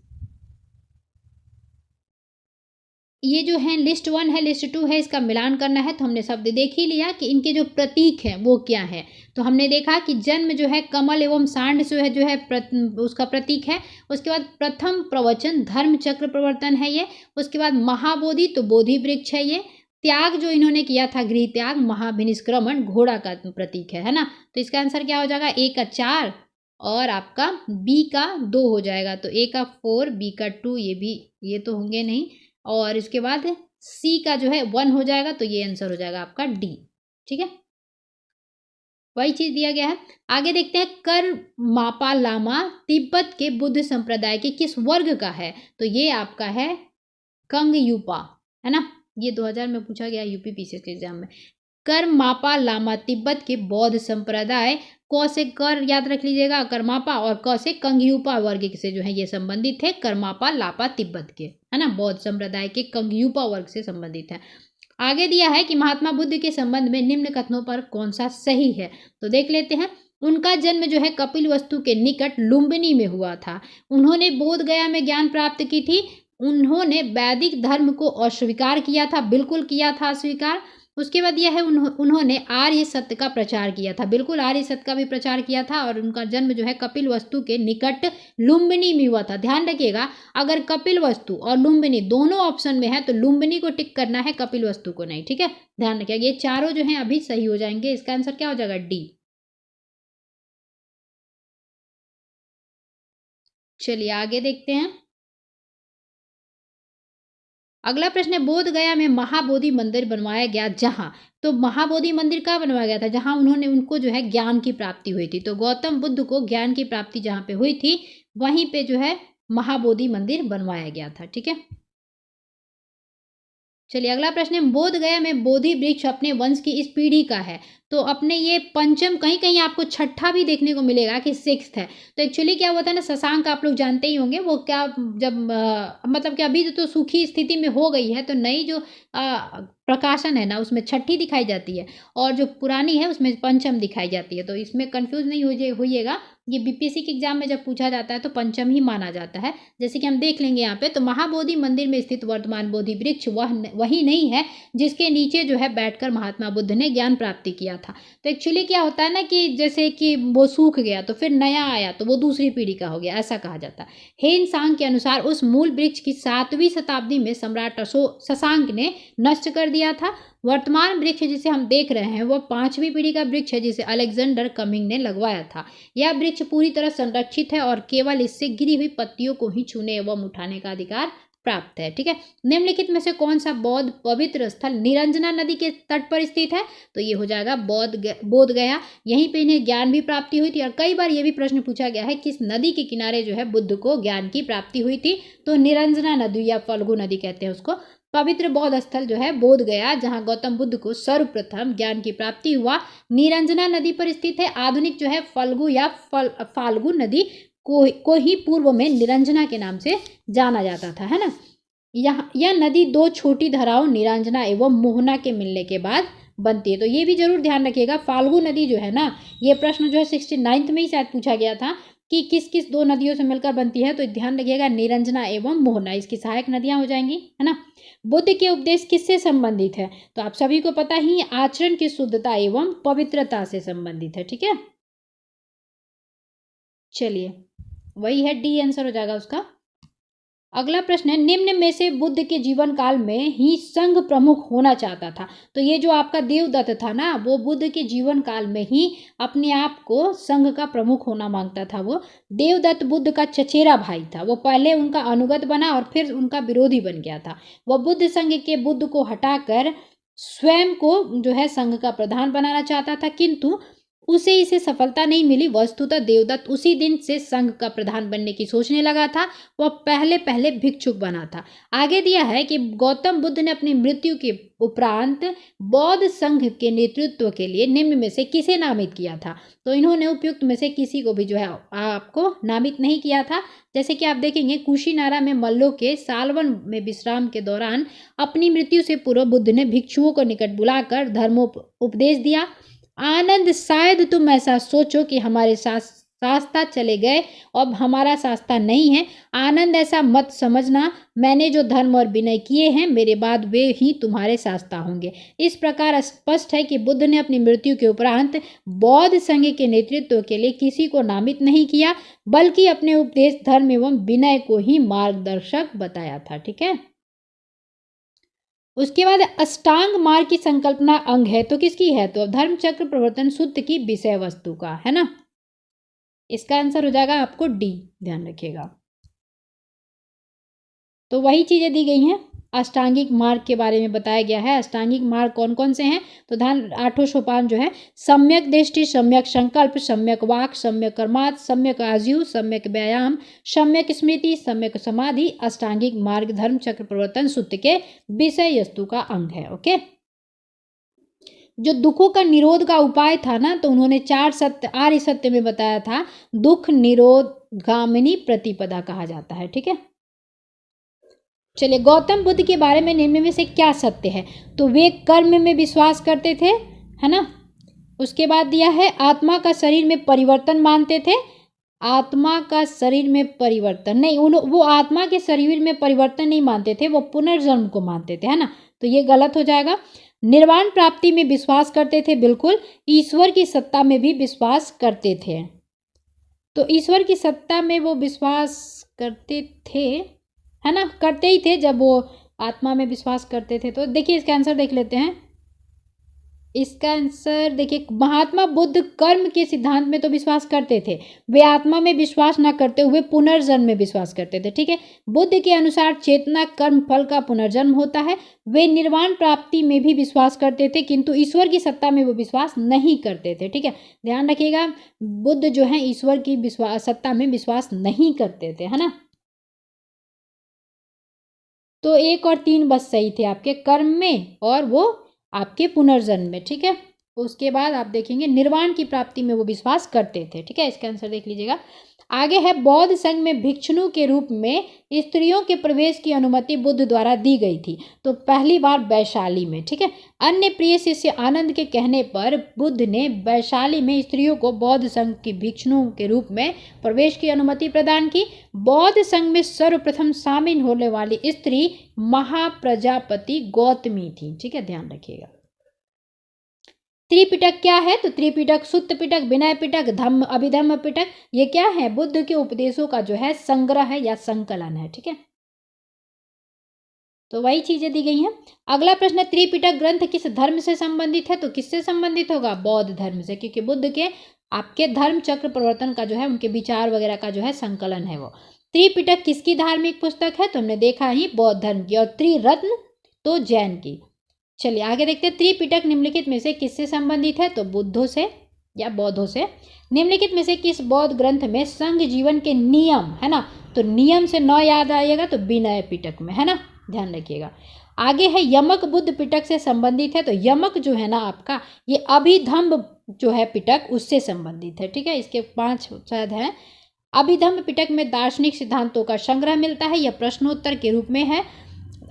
ये जो है लिस्ट 1 है, लिस्ट 2 है, इसका मिलान करना है। तो हमने शब्द देख ही लिया कि इनके जो प्रतीक हैं वो क्या है। तो हमने देखा कि जन्म जो है कमल एवं सांड जो है उसका प्रतीक है। उसके बाद प्रथम प्रवचन धर्म चक्र प्रवर्तन है ये। उसके बाद महाबोधि तो बोधि वृक्ष है ये। त्याग जो इन्होंने किया था गृह त्याग, महाभिनिष्क्रमण घोड़ा का प्रतीक है ना। तो इसका आंसर क्या हो जाएगा? ए का 4 और आपका बी का 2 हो जाएगा। तो ए का 4, बी का 2, ये तो होंगे नहीं, और इसके बाद सी का जो है 1 हो जाएगा। तो ये आंसर हो जाएगा आपका डी, ठीक है। वही चीज दिया गया है। आगे देखते हैं, कर मापा लामा तिब्बत के बुद्ध संप्रदाय के किस वर्ग का है? तो ये आपका है कंग यूपा, है ना। ये 2000 में पूछा गया यूपी पीसीएस के एग्जाम में। कर मापा लामा तिब्बत के बौद्ध संप्रदाय, क से कर याद रख लीजिएगा करमापा, और क से कंगयूपा वर्ग से जो है ये संबंधित है। करमापा लापा तिब्बत के, है ना, बौद्ध संप्रदाय के कंगयूपा वर्ग से संबंधित है। आगे दिया है कि महात्मा बुद्ध के संबंध में निम्न कथनों पर कौन सा सही है? तो देख लेते हैं। उनका जन्म जो है कपिल वस्तु के निकट लुम्बिनी में हुआ था। उन्होंने बोध गया में ज्ञान प्राप्त की थी। उन्होंने वैदिक धर्म को अस्वीकार किया था, बिल्कुल किया था अस्वीकार। उसके बाद यह है उन्होंने आर्य सत्य का प्रचार किया था। बिल्कुल आर्य सत्य का भी प्रचार किया था और उनका जन्म जो है कपिलवस्तु के निकट लुम्बिनी में हुआ था। ध्यान रखिएगा, अगर कपिलवस्तु और लुम्बिनी दोनों ऑप्शन में है तो लुम्बिनी को टिक करना है, कपिलवस्तु को नहीं। ठीक है, ध्यान रखिएगा, ये चारों जो हैं अभी सही हो जाएंगे। इसका आंसर क्या हो जाएगा? डी। चलिए आगे देखते हैं। अगला प्रश्न है, बोध गया में महाबोधि मंदिर बनवाया गया जहां। तो महाबोधि मंदिर कहाँ बनवाया गया था? जहां उन्होंने उनको जो है ज्ञान की प्राप्ति हुई थी। तो गौतम बुद्ध को ज्ञान की प्राप्ति जहां पे हुई थी वहीं पे जो है महाबोधि मंदिर बनवाया गया था। ठीक है, चलिए अगला प्रश्न है, बोध गया में बोधि वृक्ष अपने वंश की इस पीढ़ी का है। तो अपने ये पंचम, कहीं कहीं आपको छठा भी देखने को मिलेगा कि सिक्स्थ है। तो एक्चुअली क्या हुआ था ना, शशांक आप लोग जानते ही होंगे, वो क्या जब मतलब कि अभी तो सूखी स्थिति में हो गई है, तो नई जो प्रकाशन है ना उसमें छठी दिखाई जाती है और जो पुरानी है उसमें पंचम दिखाई जाती है। तो इसमें कंफ्यूज नहीं होइएगा, ये बीपीएससी के एग्जाम में जब पूछा जाता है तो पंचम ही माना जाता है। जैसे कि हम देख लेंगे यहाँ पे, तो महाबोधि मंदिर में स्थित वर्तमान बोधि वृक्ष वही नहीं है जिसके नीचे जो है बैठकर महात्मा बुद्ध ने ज्ञान प्राप्ति किया था। तो एक्चुअली क्या होता है ना कि जैसे कि वो सूख गया तो फिर नया आया तो वो दूसरी पीढ़ी का हो गया, ऐसा कहा जाता है। हेन सांग के अनुसार उस मूल वृक्ष की 7वीं शताब्दी में सम्राट शशांक ने नष्ट कर दिया था। वर्तमान वृक्ष जिसे हम देख रहे हैं वो 5वीं पीढ़ी का वृक्ष है जिसे अलेक्जेंडर कमिंग ने लगवाया था। यह वृक्ष पूरी तरह संरक्षित है और केवल इससे गिरी हुई पत्तियों को ही छूने एवं उठाने का अधिकार प्राप्त है। ठीक है, निम्नलिखित में से कौन सा बौद्ध पवित्र स्थल निरंजना नदी के तट पर स्थित है? तो ये हो जाएगा बोध गया। यहीं पे इन्हें ज्ञान भी प्राप्ति हुई थी और कई बार ये भी प्रश्न पूछा गया है किस नदी के किनारे जो है बुद्ध को ज्ञान की प्राप्ति हुई थी। तो निरंजना नदी या फल्गु नदी कहते हैं उसको। पवित्र बौद्ध स्थल जो है बोध गया, जहां गौतम बुद्ध को सर्वप्रथम ज्ञान की प्राप्ति हुआ, निरंजना नदी पर स्थित है। आधुनिक जो है फल्गु या फाल्गु नदी को ही पूर्व में निरंजना के नाम से जाना जाता था, है ना। यह नदी 2 छोटी धाराओं निरंजना एवं मोहना के मिलने के बाद बनती है। तो ये भी जरूर ध्यान रखिएगा, फाल्गु नदी जो है ना, ये प्रश्न जो है 69th में ही शायद पूछा गया था कि किस किस 2 नदियों से मिलकर बनती है। तो ध्यान रखिएगा, निरंजना एवं मोहना इसकी सहायक नदियां हो जाएंगी, है ना। बुद्ध के उपदेश किससे संबंधित है? तो आप सभी को पता ही, आचरण की शुद्धता एवं पवित्रता से संबंधित है। ठीक है, चलिए वही है, डी आंसर हो जाएगा उसका। अगला प्रश्न है, निम्न में से बुद्ध के जीवन काल में ही संघ प्रमुख होना चाहता था। तो ये जो आपका देवदत्त था ना, वो बुद्ध के जीवन काल में ही अपने आप को संघ का प्रमुख होना मांगता था। वो देवदत्त बुद्ध का चचेरा भाई था। वो पहले उनका अनुगत बना और फिर उनका विरोधी बन गया था। वह बुद्ध संघ के बुद्ध को हटाकर स्वयं को जो है संघ का प्रधान बनाना चाहता था, किंतु उसे इसे सफलता नहीं मिली। वस्तुतः देवदत्त उसी दिन से संघ का प्रधान बनने की सोचने लगा था। वह पहले पहले भिक्षुक बना था। आगे दिया है कि गौतम बुद्ध ने अपनी मृत्यु के उपरांत बौद्ध संघ के नेतृत्व के लिए निम्न में से किसे नामित किया था? तो इन्होंने उपयुक्त में से किसी को भी जो है आपको नामित नहीं किया था। जैसे कि आप देखेंगे, कुशीनारा में मल्लों के सालवन में विश्राम के दौरान अपनी मृत्यु से पूर्व बुद्ध ने भिक्षुओं को निकट बुलाकर धर्मोपदेश दिया। आनंद, शायद तुम ऐसा सोचो कि हमारे साथ शास्ता चले गए, अब हमारा शास्ता नहीं है। आनंद, ऐसा मत समझना। मैंने जो धर्म और विनय किए हैं, मेरे बाद वे ही तुम्हारे शास्ता होंगे। इस प्रकार स्पष्ट है कि बुद्ध ने अपनी मृत्यु के उपरांत बौद्ध संघ के नेतृत्व के लिए किसी को नामित नहीं किया, बल्कि अपने उपदेश, धर्म एवं विनय को ही मार्गदर्शक बताया था। ठीक है, उसके बाद अष्टांग मार्ग की संकल्पना अंग है, तो किसकी है? तो धर्म चक्र प्रवर्तन सूत्र की विषय वस्तु का, है ना। इसका आंसर हो जाएगा आपको डी, ध्यान रखिएगा। तो वही चीजें दी गई हैं, अष्टांगिक मार्ग के बारे में बताया गया है। अष्टांगिक मार्ग कौन कौन से हैं? तो ध्यान, 8 सोपान जो है, सम्यक दृष्टि, सम्यक संकल्प, सम्यक वाक, सम्यक कर्मार्थ, सम्यक आजीव, सम्यक व्यायाम, सम्यक स्मृति, सम्यक समाधि। अष्टांगिक मार्ग धर्म चक्र प्रवर्तन सूत्र के विषय वस्तु का अंग है। ओके, जो दुखों का निरोध का उपाय था ना, तो उन्होंने 4 सत्य आर्य सत्य में बताया था। दुख निरोध गामिनी प्रतिपदा कहा जाता है। ठीक है, चलिए, गौतम बुद्ध के बारे में निम्न में से क्या सत्य है? तो वे कर्म में विश्वास करते थे, है ना। उसके बाद दिया है, आत्मा का शरीर में परिवर्तन मानते थे। आत्मा का शरीर में परिवर्तन नहीं, वो आत्मा के शरीर में परिवर्तन नहीं मानते थे, वो पुनर्जन्म को मानते थे, है ना। तो ये गलत हो जाएगा। निर्वाण प्राप्ति में विश्वास करते थे, बिल्कुल। ईश्वर की सत्ता में भी विश्वास करते थे। तो ईश्वर की सत्ता में वो विश्वास करते थे, है ना, करते ही थे जब वो आत्मा में विश्वास करते थे। तो देखिए इसका आंसर देख लेते हैं। इसका आंसर देखिए, महात्मा बुद्ध कर्म के सिद्धांत में तो विश्वास करते थे, वे आत्मा में विश्वास न करते हुए पुनर्जन्म में विश्वास करते थे। ठीक है, बुद्ध के अनुसार चेतना कर्म फल का पुनर्जन्म होता है। वे निर्वाण प्राप्ति में भी विश्वास करते थे, किंतु ईश्वर की सत्ता में वो विश्वास नहीं करते थे। ठीक है, ध्यान रखिएगा, बुद्ध जो है ईश्वर की सत्ता में विश्वास नहीं करते थे, है ना। तो 1 और 3 बस सही थे आपके, कर्म में और वो आपके पुनर्जन्म में। ठीक है, उसके बाद आप देखेंगे निर्वाण की प्राप्ति में वो विश्वास करते थे। ठीक है, इसका आंसर देख लीजिएगा। आगे है, बौद्ध संघ में भिक्षुणु के रूप में स्त्रियों के प्रवेश की अनुमति बुद्ध द्वारा दी गई थी। तो पहली बार वैशाली में। ठीक है, अन्य प्रिय शिष्य आनंद के कहने पर बुद्ध ने वैशाली में स्त्रियों को बौद्ध संघ की भिक्षुणु के रूप में प्रवेश की अनुमति प्रदान की। बौद्ध संघ में सर्वप्रथम शामिल होने वाली स्त्री महाप्रजापति गौतमी थी। ठीक है, ध्यान रखिएगा। त्रिपिटक क्या है? तो त्रिपिटक सुत्त पिटक, विनय पिटक, धम्म अभिधम्म पिटक, ये क्या है? बुद्ध के उपदेशों का जो है संग्रह है या संकलन है। ठीक है, तो वही चीजें दी गई हैं। अगला प्रश्न, त्रिपिटक ग्रंथ किस धर्म से संबंधित है? तो किससे संबंधित होगा? बौद्ध धर्म से, क्योंकि बुद्ध के आपके धर्म चक्र प्रवर्तन का जो है, उनके विचार वगैरह का जो है संकलन है वो। त्रिपिटक किसकी धार्मिक पुस्तक है? तो हमने देखा ही बौद्ध धर्म की। और त्रिरत्न तो जैन की। चलिए आगे देखते हैं, त्रिपिटक निम्नलिखित में से किससे संबंधित है? तो बुद्धों से या बौद्धों से। निम्नलिखित में से किस बौद्ध ग्रंथ में संघ जीवन के नियम, है ना, तो नियम से न याद आएगा तो विनय पिटक में, है ना, ध्यान रखिएगा। आगे है, यमक बुद्ध पिटक से संबंधित है। तो यमक जो है ना आपका, ये अभिधम्म जो है पिटक उससे संबंधित है। ठीक है, इसके 5 शायद हैं। अभिधम्म पिटक में दार्शनिक सिद्धांतों का संग्रह मिलता है, यह प्रश्नोत्तर के रूप में है।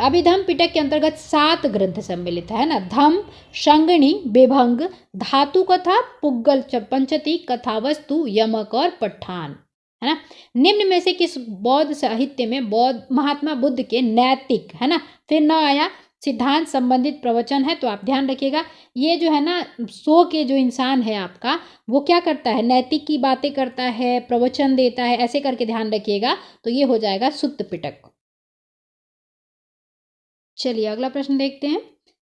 अभिधम्म पिटक के अंतर्गत 7 ग्रंथ सम्मिलित है ना, धम्म, संगणी, विभंग, धातु कथा, पुग्गल पंचती, कथावस्तु, यमक और पठान, है ना। निम्न में से किस बौद्ध साहित्य में बौद्ध महात्मा बुद्ध के नैतिक, है ना, फिर न आया, सिद्धांत संबंधित प्रवचन है? तो आप ध्यान रखिएगा, ये जो है ना सो के जो इंसान है आपका, वो क्या करता है? नैतिक की बातें करता है, प्रवचन देता है, ऐसे करके ध्यान रखिएगा। तो ये हो जाएगा सुत्त पिटक। चलिए अगला प्रश्न देखते हैं,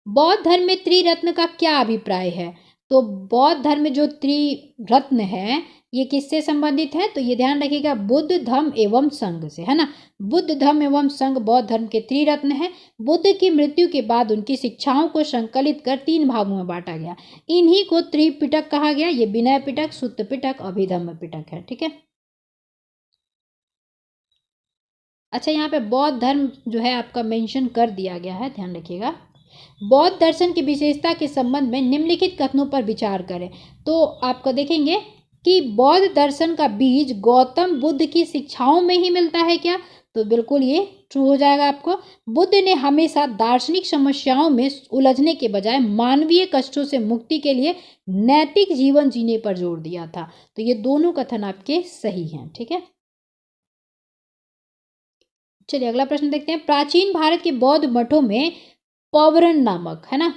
बौद्ध धर्म में त्रिरत्न का क्या अभिप्राय है? तो बौद्ध धर्म में जो त्रिरत्न है ये किससे संबंधित है? तो ये ध्यान रखिएगा, बुद्ध धम्म एवं संघ से, है ना। बुद्ध धम्म एवं संघ बौद्ध धर्म के त्रिरत्न है। बुद्ध की मृत्यु के बाद उनकी शिक्षाओं को संकलित कर 3 भागों में बांटा गया, इन्हीं को त्रिपिटक कहा गया। ये विनय पिटक, सुत्त पिटक, अभिधम्म पिटक है। ठीक है, अच्छा यहाँ पे बौद्ध धर्म जो है आपका मेंशन कर दिया गया है, ध्यान रखिएगा। बौद्ध दर्शन की विशेषता के संबंध में निम्नलिखित कथनों पर विचार करें। तो आपको देखेंगे कि बौद्ध दर्शन का बीज गौतम बुद्ध की शिक्षाओं में ही मिलता है क्या? तो बिल्कुल ये ट्रू हो जाएगा आपको। बुद्ध ने हमेशा दार्शनिक समस्याओं में उलझने के बजाय मानवीय कष्टों से मुक्ति के लिए नैतिक जीवन जीने पर जोर दिया था। तो ये दोनों कथन आपके सही हैं। ठीक है, चलिए अगला प्रश्न देखते हैं, प्राचीन भारत के बौद्ध मठों में पौवरन नामक, है ना,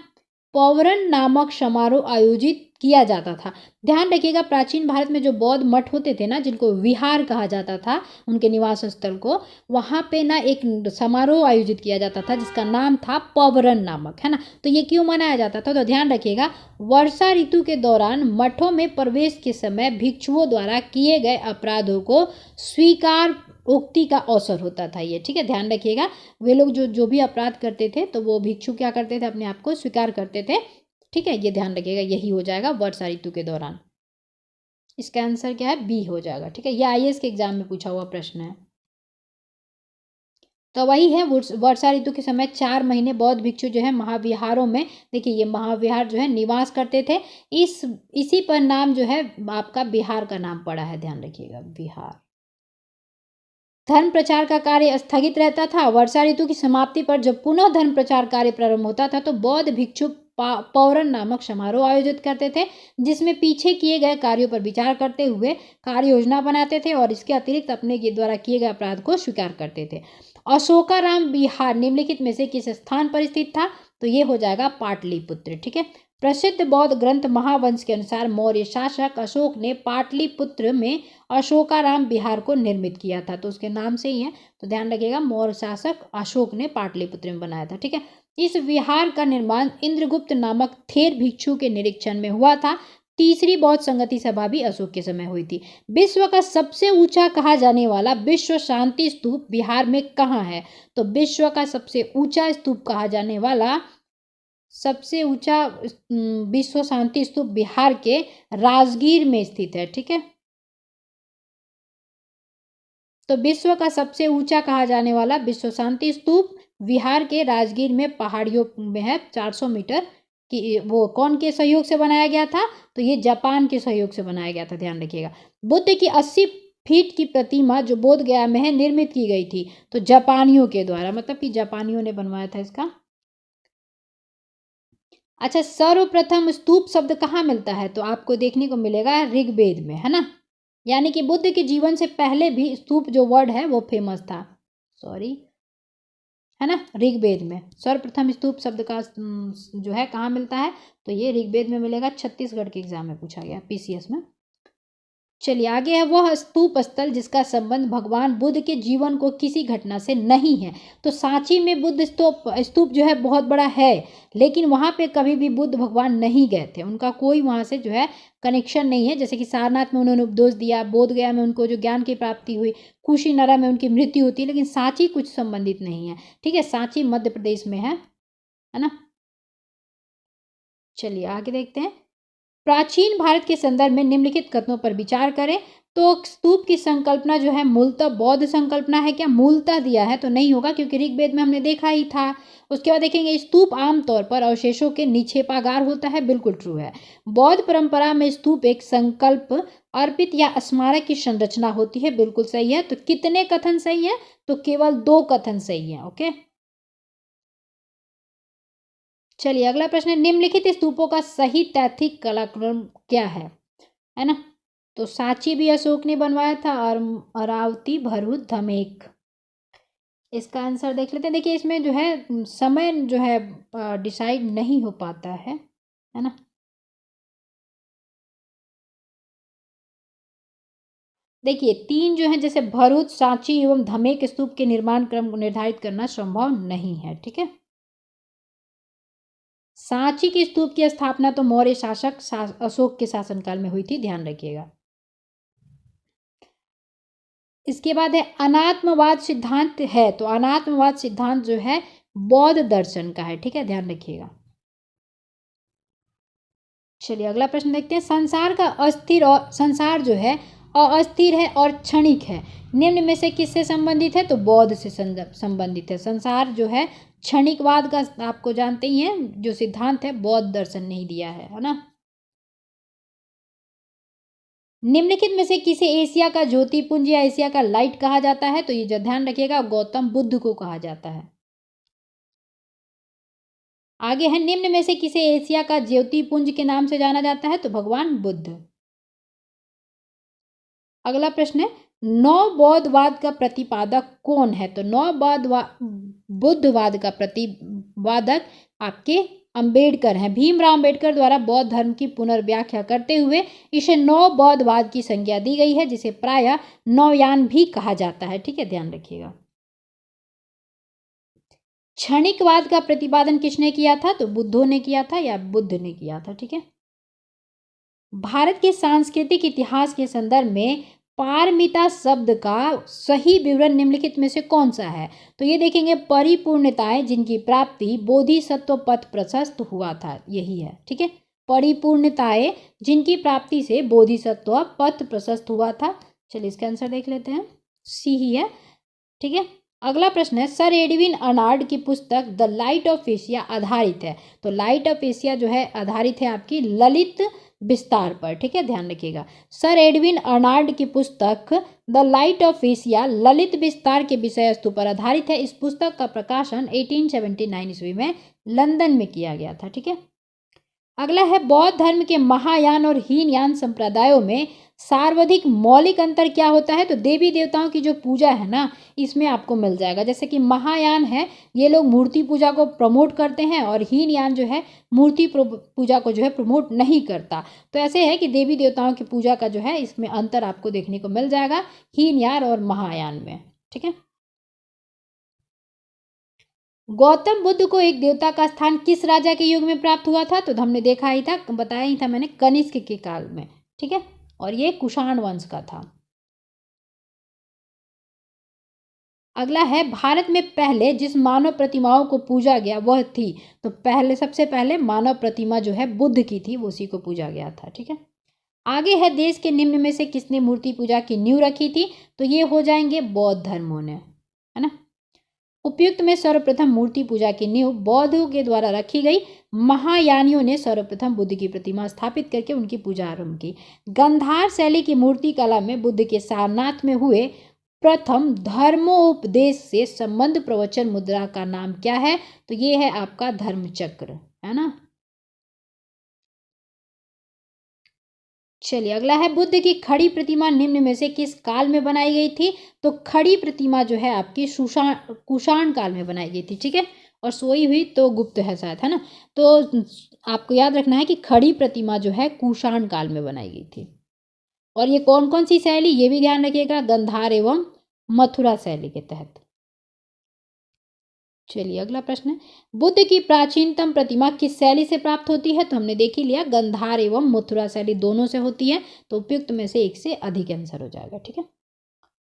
पौवरन नामक समारोह आयोजित किया जाता था। ध्यान रखिएगा, प्राचीन भारत में जो बौद्ध मठ होते थे ना, जिनको विहार कहा जाता था, उनके निवास स्थल को, वहाँ पे ना एक समारोह आयोजित किया जाता था जिसका नाम था पौवरन नामक, है ना। तो ये क्यों मनाया जाता था? तो ध्यान रखिएगा, वर्षा ऋतु के दौरान मठों में प्रवेश के समय भिक्षुओं द्वारा किए गए अपराधों को स्वीकार उक्ति का अवसर होता था ये। ठीक है, ध्यान रखिएगा, वे लोग जो भी अपराध करते थे तो वो भिक्षु क्या करते थे? अपने आप को स्वीकार करते थे। ठीक है, ये ध्यान रखिएगा, यही हो जाएगा वर्षा ऋतु के दौरान। इसका आंसर क्या है? बी हो जाएगा। ठीक है, ये आईएएस के एग्जाम में पूछा हुआ प्रश्न है। तो वही है, वर्षा ऋतु के समय 4 महीने बौद्ध भिक्षु जो है महाविहारों में, देखिए ये महाविहार जो है निवास करते थे। इसी पर नाम जो है आपका बिहार का नाम पड़ा है, ध्यान रखिएगा, बिहार। धर्म प्रचार का कार्य स्थगित रहता था। वर्षा ऋतु की समाप्ति पर जब पुनः धर्म प्रचार कार्य प्रारंभ होता था तो बौद्ध भिक्षु पौरन नामक समारोह आयोजित करते थे, जिसमें पीछे किए गए कार्यों पर विचार करते हुए कार्य योजना बनाते थे और इसके अतिरिक्त अपने के द्वारा किए गए अपराध को स्वीकार करते थे। अशोकाराम बिहार निम्नलिखित में से किस स्थान पर स्थित था? तो ये हो जाएगा पाटलिपुत्र। ठीक है। प्रसिद्ध बौद्ध ग्रंथ महावंश के अनुसार मौर्य शासक अशोक ने पाटलिपुत्र में अशोकाराम बिहार को निर्मित किया था, तो उसके नाम से ही है, तो ध्यान रखिएगा मौर्य शासक अशोक ने पाटलिपुत्र में बनाया था। ठीक है। इस विहार का निर्माण इंद्रगुप्त नामक थेर भिक्षु के निरीक्षण में हुआ था। तीसरी बौद्ध संगति सभा भी अशोक के समय हुई थी। विश्व का सबसे ऊंचा कहा जाने वाला विश्व शांति स्तूप बिहार में कहाँ है? तो विश्व का सबसे ऊंचा स्तूप कहा जाने वाला सबसे ऊंचा विश्व शांति स्तूप बिहार के राजगीर में स्थित है। ठीक है। तो विश्व का सबसे ऊंचा कहा जाने वाला विश्व शांति स्तूप बिहार के राजगीर में पहाड़ियों में है। 400 मीटर की, वो कौन के सहयोग से बनाया गया था? तो ये जापान के सहयोग से बनाया गया था, ध्यान रखिएगा। बुद्ध की 80 फीट की प्रतिमा जो बोध गया में है निर्मित की गई थी, तो जापानियों के द्वारा, मतलब कि जापानियों ने बनवाया था इसका। अच्छा, सर्वप्रथम स्तूप शब्द कहाँ मिलता है? तो आपको देखने को मिलेगा ऋग्वेद में, है ना। यानी कि बुद्ध के जीवन से पहले भी स्तूप जो वर्ड है वो फेमस था, है ना, ऋग्वेद में। सर्वप्रथम स्तूप शब्द का जो है कहाँ मिलता है? तो ये ऋग्वेद में मिलेगा। छत्तीसगढ़ के एग्जाम में पूछा गया, पीसीएस में। चलिए आगे है, वह स्तूप स्थल जिसका संबंध भगवान बुद्ध के जीवन को किसी घटना से नहीं है। तो सांची में बुद्ध स्तूप जो है बहुत बड़ा है, लेकिन वहाँ पे कभी भी बुद्ध भगवान नहीं गए थे, उनका कोई वहाँ से जो है कनेक्शन नहीं है। जैसे कि सारनाथ में उन्होंने उपदेश दिया, बोध गया में उनको जो ज्ञान की प्राप्ति हुई, कुशीनरा में उनकी मृत्यु होती है, लेकिन सांची कुछ संबंधित नहीं है। ठीक है, सांची मध्य प्रदेश में है ना। चलिए आगे देखते हैं। प्राचीन भारत के संदर्भ में निम्नलिखित कथनों पर विचार करें। तो स्तूप की संकल्पना जो है मूलतः बौद्ध संकल्पना है क्या? मूलतः दिया है तो नहीं होगा, क्योंकि ऋग्वेद में हमने देखा ही था। उसके बाद देखेंगे स्तूप आमतौर पर अवशेषों के निक्षेपागार होता है, बिल्कुल ट्रू है। बौद्ध परंपरा में स्तूप एक संकल्प अर्पित या स्मारक की संरचना होती है, बिल्कुल सही है। तो कितने कथन सही है? तो केवल 2 कथन सही है। ओके, चलिए अगला प्रश्न है, निम्नलिखित स्तूपों का सही तैथिक कलाक्रम क्या है ना। तो सांची भी अशोक ने बनवाया था, और अरावती, भरहुत, धमेक। इसका आंसर देख लेते हैं। देखिए इसमें जो है समय जो है डिसाइड नहीं हो पाता है ना। देखिए 3 जो है, जैसे भरूच, सांची एवं धमेक स्तूप के निर्माण क्रम को निर्धारित करना संभव नहीं है। ठीक है, सांची के स्तूप की स्थापना तो मौर्य शासक अशोक के शासनकाल में हुई थी, ध्यान रखिएगा। इसके बाद है अनात्मवाद सिद्धांत है, तो अनात्मवाद सिद्धांत जो है बौद्ध दर्शन का है। ठीक है, ध्यान रखिएगा। चलिए अगला प्रश्न देखते हैं। संसार जो है अस्थिर है और क्षणिक है, निम्न में से किससे संबंधित है? तो बौद्ध से संबंधित है। संसार जो है क्षणिकवाद का आपको जानते ही हैं जो सिद्धांत है, बौद्ध दर्शन नहीं दिया है ना। निम्नलिखित में से किसे एशिया का ज्योतिपुंज या एशिया का लाइट कहा जाता है? तो ये जो ध्यान रखिएगा, गौतम बुद्ध को कहा जाता है। आगे है, निम्न में से किसे एशिया का ज्योतिपुंज के नाम से जाना जाता है? तो भगवान बुद्ध। अगला प्रश्न है, नवबौद्धवाद का प्रतिपादक कौन है? तो बुद्धवाद का प्रतिपादक आपके अंबेडकर हैं। भीमराव अंबेडकर द्वारा बौद्ध धर्म की पुनर्व्याख्या करते हुए इसे नवबौद्धवाद की संज्ञा दी गई है, जिसे प्रायः नवयान भी कहा जाता है। ठीक है, ध्यान रखिएगा। क्षणिकवाद का प्रतिपादन किसने किया था? तो बुद्धों ने किया था, या बुद्ध ने किया था। ठीक है, भारत के सांस्कृतिक इतिहास के संदर्भ में पारमिता शब्द का सही विवरण निम्नलिखित में से कौन सा है? तो ये देखेंगे, परिपूर्णताएं जिनकी प्राप्ति बोधिसत्व पथ प्रशस्त हुआ था, यही है। ठीक है, परिपूर्णताएं जिनकी प्राप्ति से बोधिसत्व पथ प्रशस्त हुआ था। चलिए इसका आंसर देख लेते हैं, सी ही है। ठीक है, अगला प्रश्न है, सर एडविन अर्नाल्ड की पुस्तक द लाइट ऑफ एशिया आधारित है। तो लाइट ऑफ एशिया जो है आधारित है आपकी ललित विस्तार पर। ठीक है, ध्यान रखिएगा। सर एडविन अर्नाल्ड की पुस्तक the light of Asia Lalit विस्तार के विषय वस्तु पर आधारित है। इस पुस्तक का प्रकाशन 1879 ईस्वी में लंदन में किया गया था। ठीक है, अगला है बौद्ध धर्म के महायान और हीनयान संप्रदायों में सर्वाधिक मौलिक अंतर क्या होता है? तो देवी देवताओं की जो पूजा है ना, इसमें आपको मिल जाएगा। जैसे कि महायान है, ये लोग मूर्ति पूजा को प्रमोट करते हैं, और हीनयान जो है मूर्ति पूजा को जो है प्रमोट नहीं करता। तो ऐसे है कि देवी देवताओं की पूजा का जो है इसमें अंतर आपको देखने को मिल जाएगा हीनयान और महायान में। ठीक है। गौतम बुद्ध को एक देवता का स्थान किस राजा के युग में प्राप्त हुआ था? तो हमने देखा ही था, बताया ही था मैंने, कनिष्क के काल में। ठीक है। और ये कुषाण वंश का था। अगला है भारत में पहले जिस मानव प्रतिमाओं को पूजा गया वह थी। तो पहले, सबसे पहले मानव प्रतिमा जो है बुद्ध की थी, वो उसी को पूजा गया था। ठीक है। आगे है देश के निम्न में से किसने मूर्ति पूजा की नींव रखी थी? तो ये हो जाएंगे बौद्ध धर्मों ने, है ना। उपयुक्त में सर्वप्रथम मूर्ति पूजा की नींव बौद्धों के द्वारा रखी गई। महायानियों ने सर्वप्रथम बुद्ध की प्रतिमा स्थापित करके उनकी पूजा आरंभ की। गंधार शैली की मूर्ति कला में बुद्ध के सारनाथ में हुए प्रथम धर्मोपदेश से संबंध प्रवचन मुद्रा का नाम क्या है? तो ये है आपका धर्मचक्र, है ना। चलिए अगला है बुद्ध की खड़ी प्रतिमा निम्न में से किस काल में बनाई गई थी? तो खड़ी प्रतिमा जो है आपकी कुषाण काल में बनाई गई थी। ठीक है। और सोई हुई तो गुप्त है शायद, है ना। तो आपको याद रखना है कि खड़ी प्रतिमा जो है कुषाण काल में बनाई गई थी। और ये कौन कौन सी शैली, ये भी ध्यान रखिएगा, गंधार एवं मथुरा शैली के तहत। चलिए अगला प्रश्न है, बुद्ध की प्राचीनतम प्रतिमा किस शैली से प्राप्त होती है? तो हमने देख ही लिया, गंधार एवं मथुरा शैली दोनों से होती है। तो उपयुक्त में से एक से अधिक आंसर हो जाएगा। ठीक है।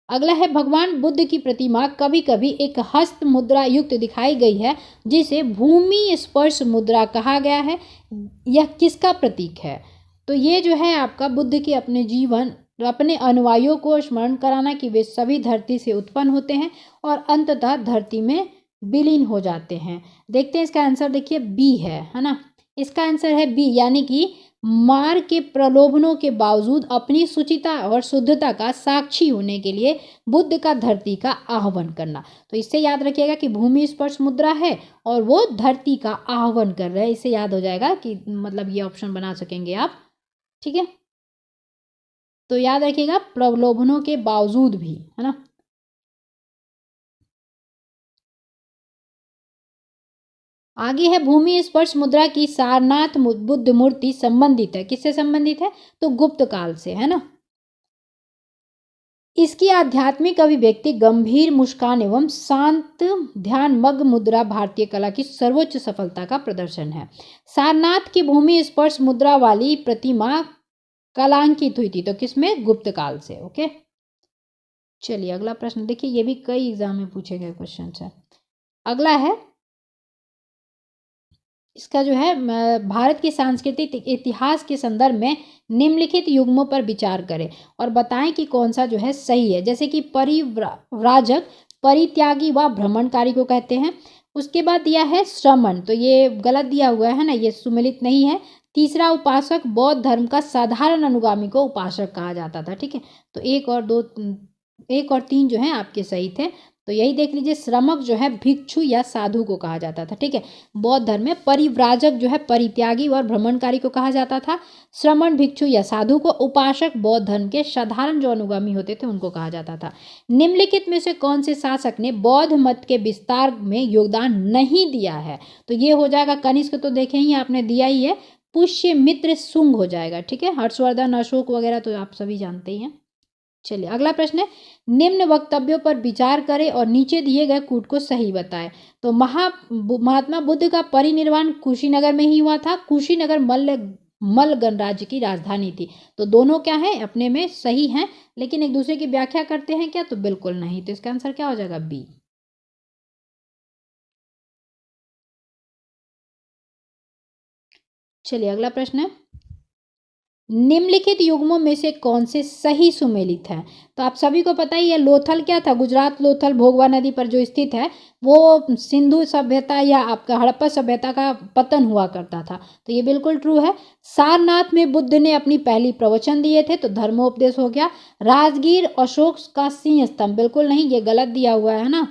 अगला है भगवान बुद्ध की प्रतिमा कभी कभी एक हस्त मुद्रा युक्त दिखाई गई है, जिसे भूमि स्पर्श मुद्रा कहा गया है। यह किसका प्रतीक है? तो ये जो है आपका बुद्ध के अपने जीवन, अपने अनुयायियों को स्मरण कराना कि वे सभी धरती से उत्पन्न होते हैं और अंततः धरती में विलीन हो जाते हैं। देखते हैं इसका आंसर, देखिए बी है ना। इसका आंसर है बी, यानी कि मार के प्रलोभनों के बावजूद अपनी शुचिता और शुद्धता का साक्षी होने के लिए बुद्ध का धरती का आह्वान करना। तो इससे याद रखिएगा कि भूमि स्पर्श मुद्रा है और वो धरती का आह्वान कर रहे हैं। इससे याद हो जाएगा कि मतलब ये ऑप्शन बना सकेंगे आप। ठीक है। तो याद रखिएगा प्रलोभनों के बावजूद भी, है ना। आगे है भूमि स्पर्श मुद्रा की सारनाथ बुद्ध मूर्ति संबंधित है, किससे संबंधित है? तो गुप्त काल से, है ना। इसकी आध्यात्मिक अभिव्यक्ति गंभीर मुस्कान एवं शांत ध्यान मग्न मुद्रा भारतीय कला की सर्वोच्च सफलता का प्रदर्शन है। सारनाथ की भूमि स्पर्श मुद्रा वाली प्रतिमा कलांकित हुई थी, तो किसमें? गुप्त काल से। ओके। चलिए अगला प्रश्न देखिए, ये भी कई एग्जाम में पूछे गए क्वेश्चन है। अगला है, इसका जो है भारत के सांस्कृतिक इतिहास के संदर्भ में निम्नलिखित युग्मों पर विचार करें और बताएं कि कौन सा जो है सही है। जैसे कि परिव्राजक, परित्यागी व भ्रमणकारी को कहते हैं। उसके बाद दिया है श्रमण, तो ये गलत दिया हुआ है ना, ये सुमेलित नहीं है। तीसरा उपासक, बौद्ध धर्म का साधारण अनुगामी को उपासक कहा जाता था। ठीक है। तो एक और तीन जो है आपके सही थे। तो यही देख लीजिए, श्रमक जो है भिक्षु या साधु को कहा जाता था। ठीक है। बौद्ध धर्म में परिव्राजक जो है परित्यागी और भ्रमणकारी को कहा जाता था। श्रमण भिक्षु या साधु को, उपासक बौद्ध धर्म के साधारण जो अनुगामी होते थे उनको कहा जाता था। निम्नलिखित में से कौन से शासक ने बौद्ध मत के विस्तार में योगदान नहीं दिया है? तो ये हो जाएगा कनिष्क, तो देखें ही आपने दिया ही है। पुष्यमित्र शुंग हो जाएगा। ठीक है। हर्षवर्धन, अशोक वगैरह तो आप सभी जानते ही हैं। चलिए अगला प्रश्न है, निम्न वक्तव्यों पर विचार करें और नीचे दिए गए कूट को सही बताएं। तो महात्मा बुद्ध का परिनिर्वाण कुशीनगर में ही हुआ था। कुशीनगर मल्ल गणराज्य की राजधानी थी। तो दोनों क्या है, अपने में सही हैं, लेकिन एक दूसरे की व्याख्या करते हैं क्या? तो बिल्कुल नहीं। तो इसका आंसर क्या हो जाएगा? बी। चलिए अगला प्रश्न है, निम्नलिखित युग्मों में से कौन से सही सुमेलित हैं? तो आप सभी को पता ही है, लोथल क्या था? गुजरात लोथल भोगवा नदी पर जो स्थित है, वो सिंधु सभ्यता या आपका हड़प्पा सभ्यता का पतन हुआ करता था। तो ये बिल्कुल ट्रू है। सारनाथ में बुद्ध ने अपनी पहली प्रवचन दिए थे, तो धर्मोपदेश हो गया। राजगीर अशोक का सिंह स्तंभ, बिल्कुल नहीं, ये गलत दिया हुआ है ना।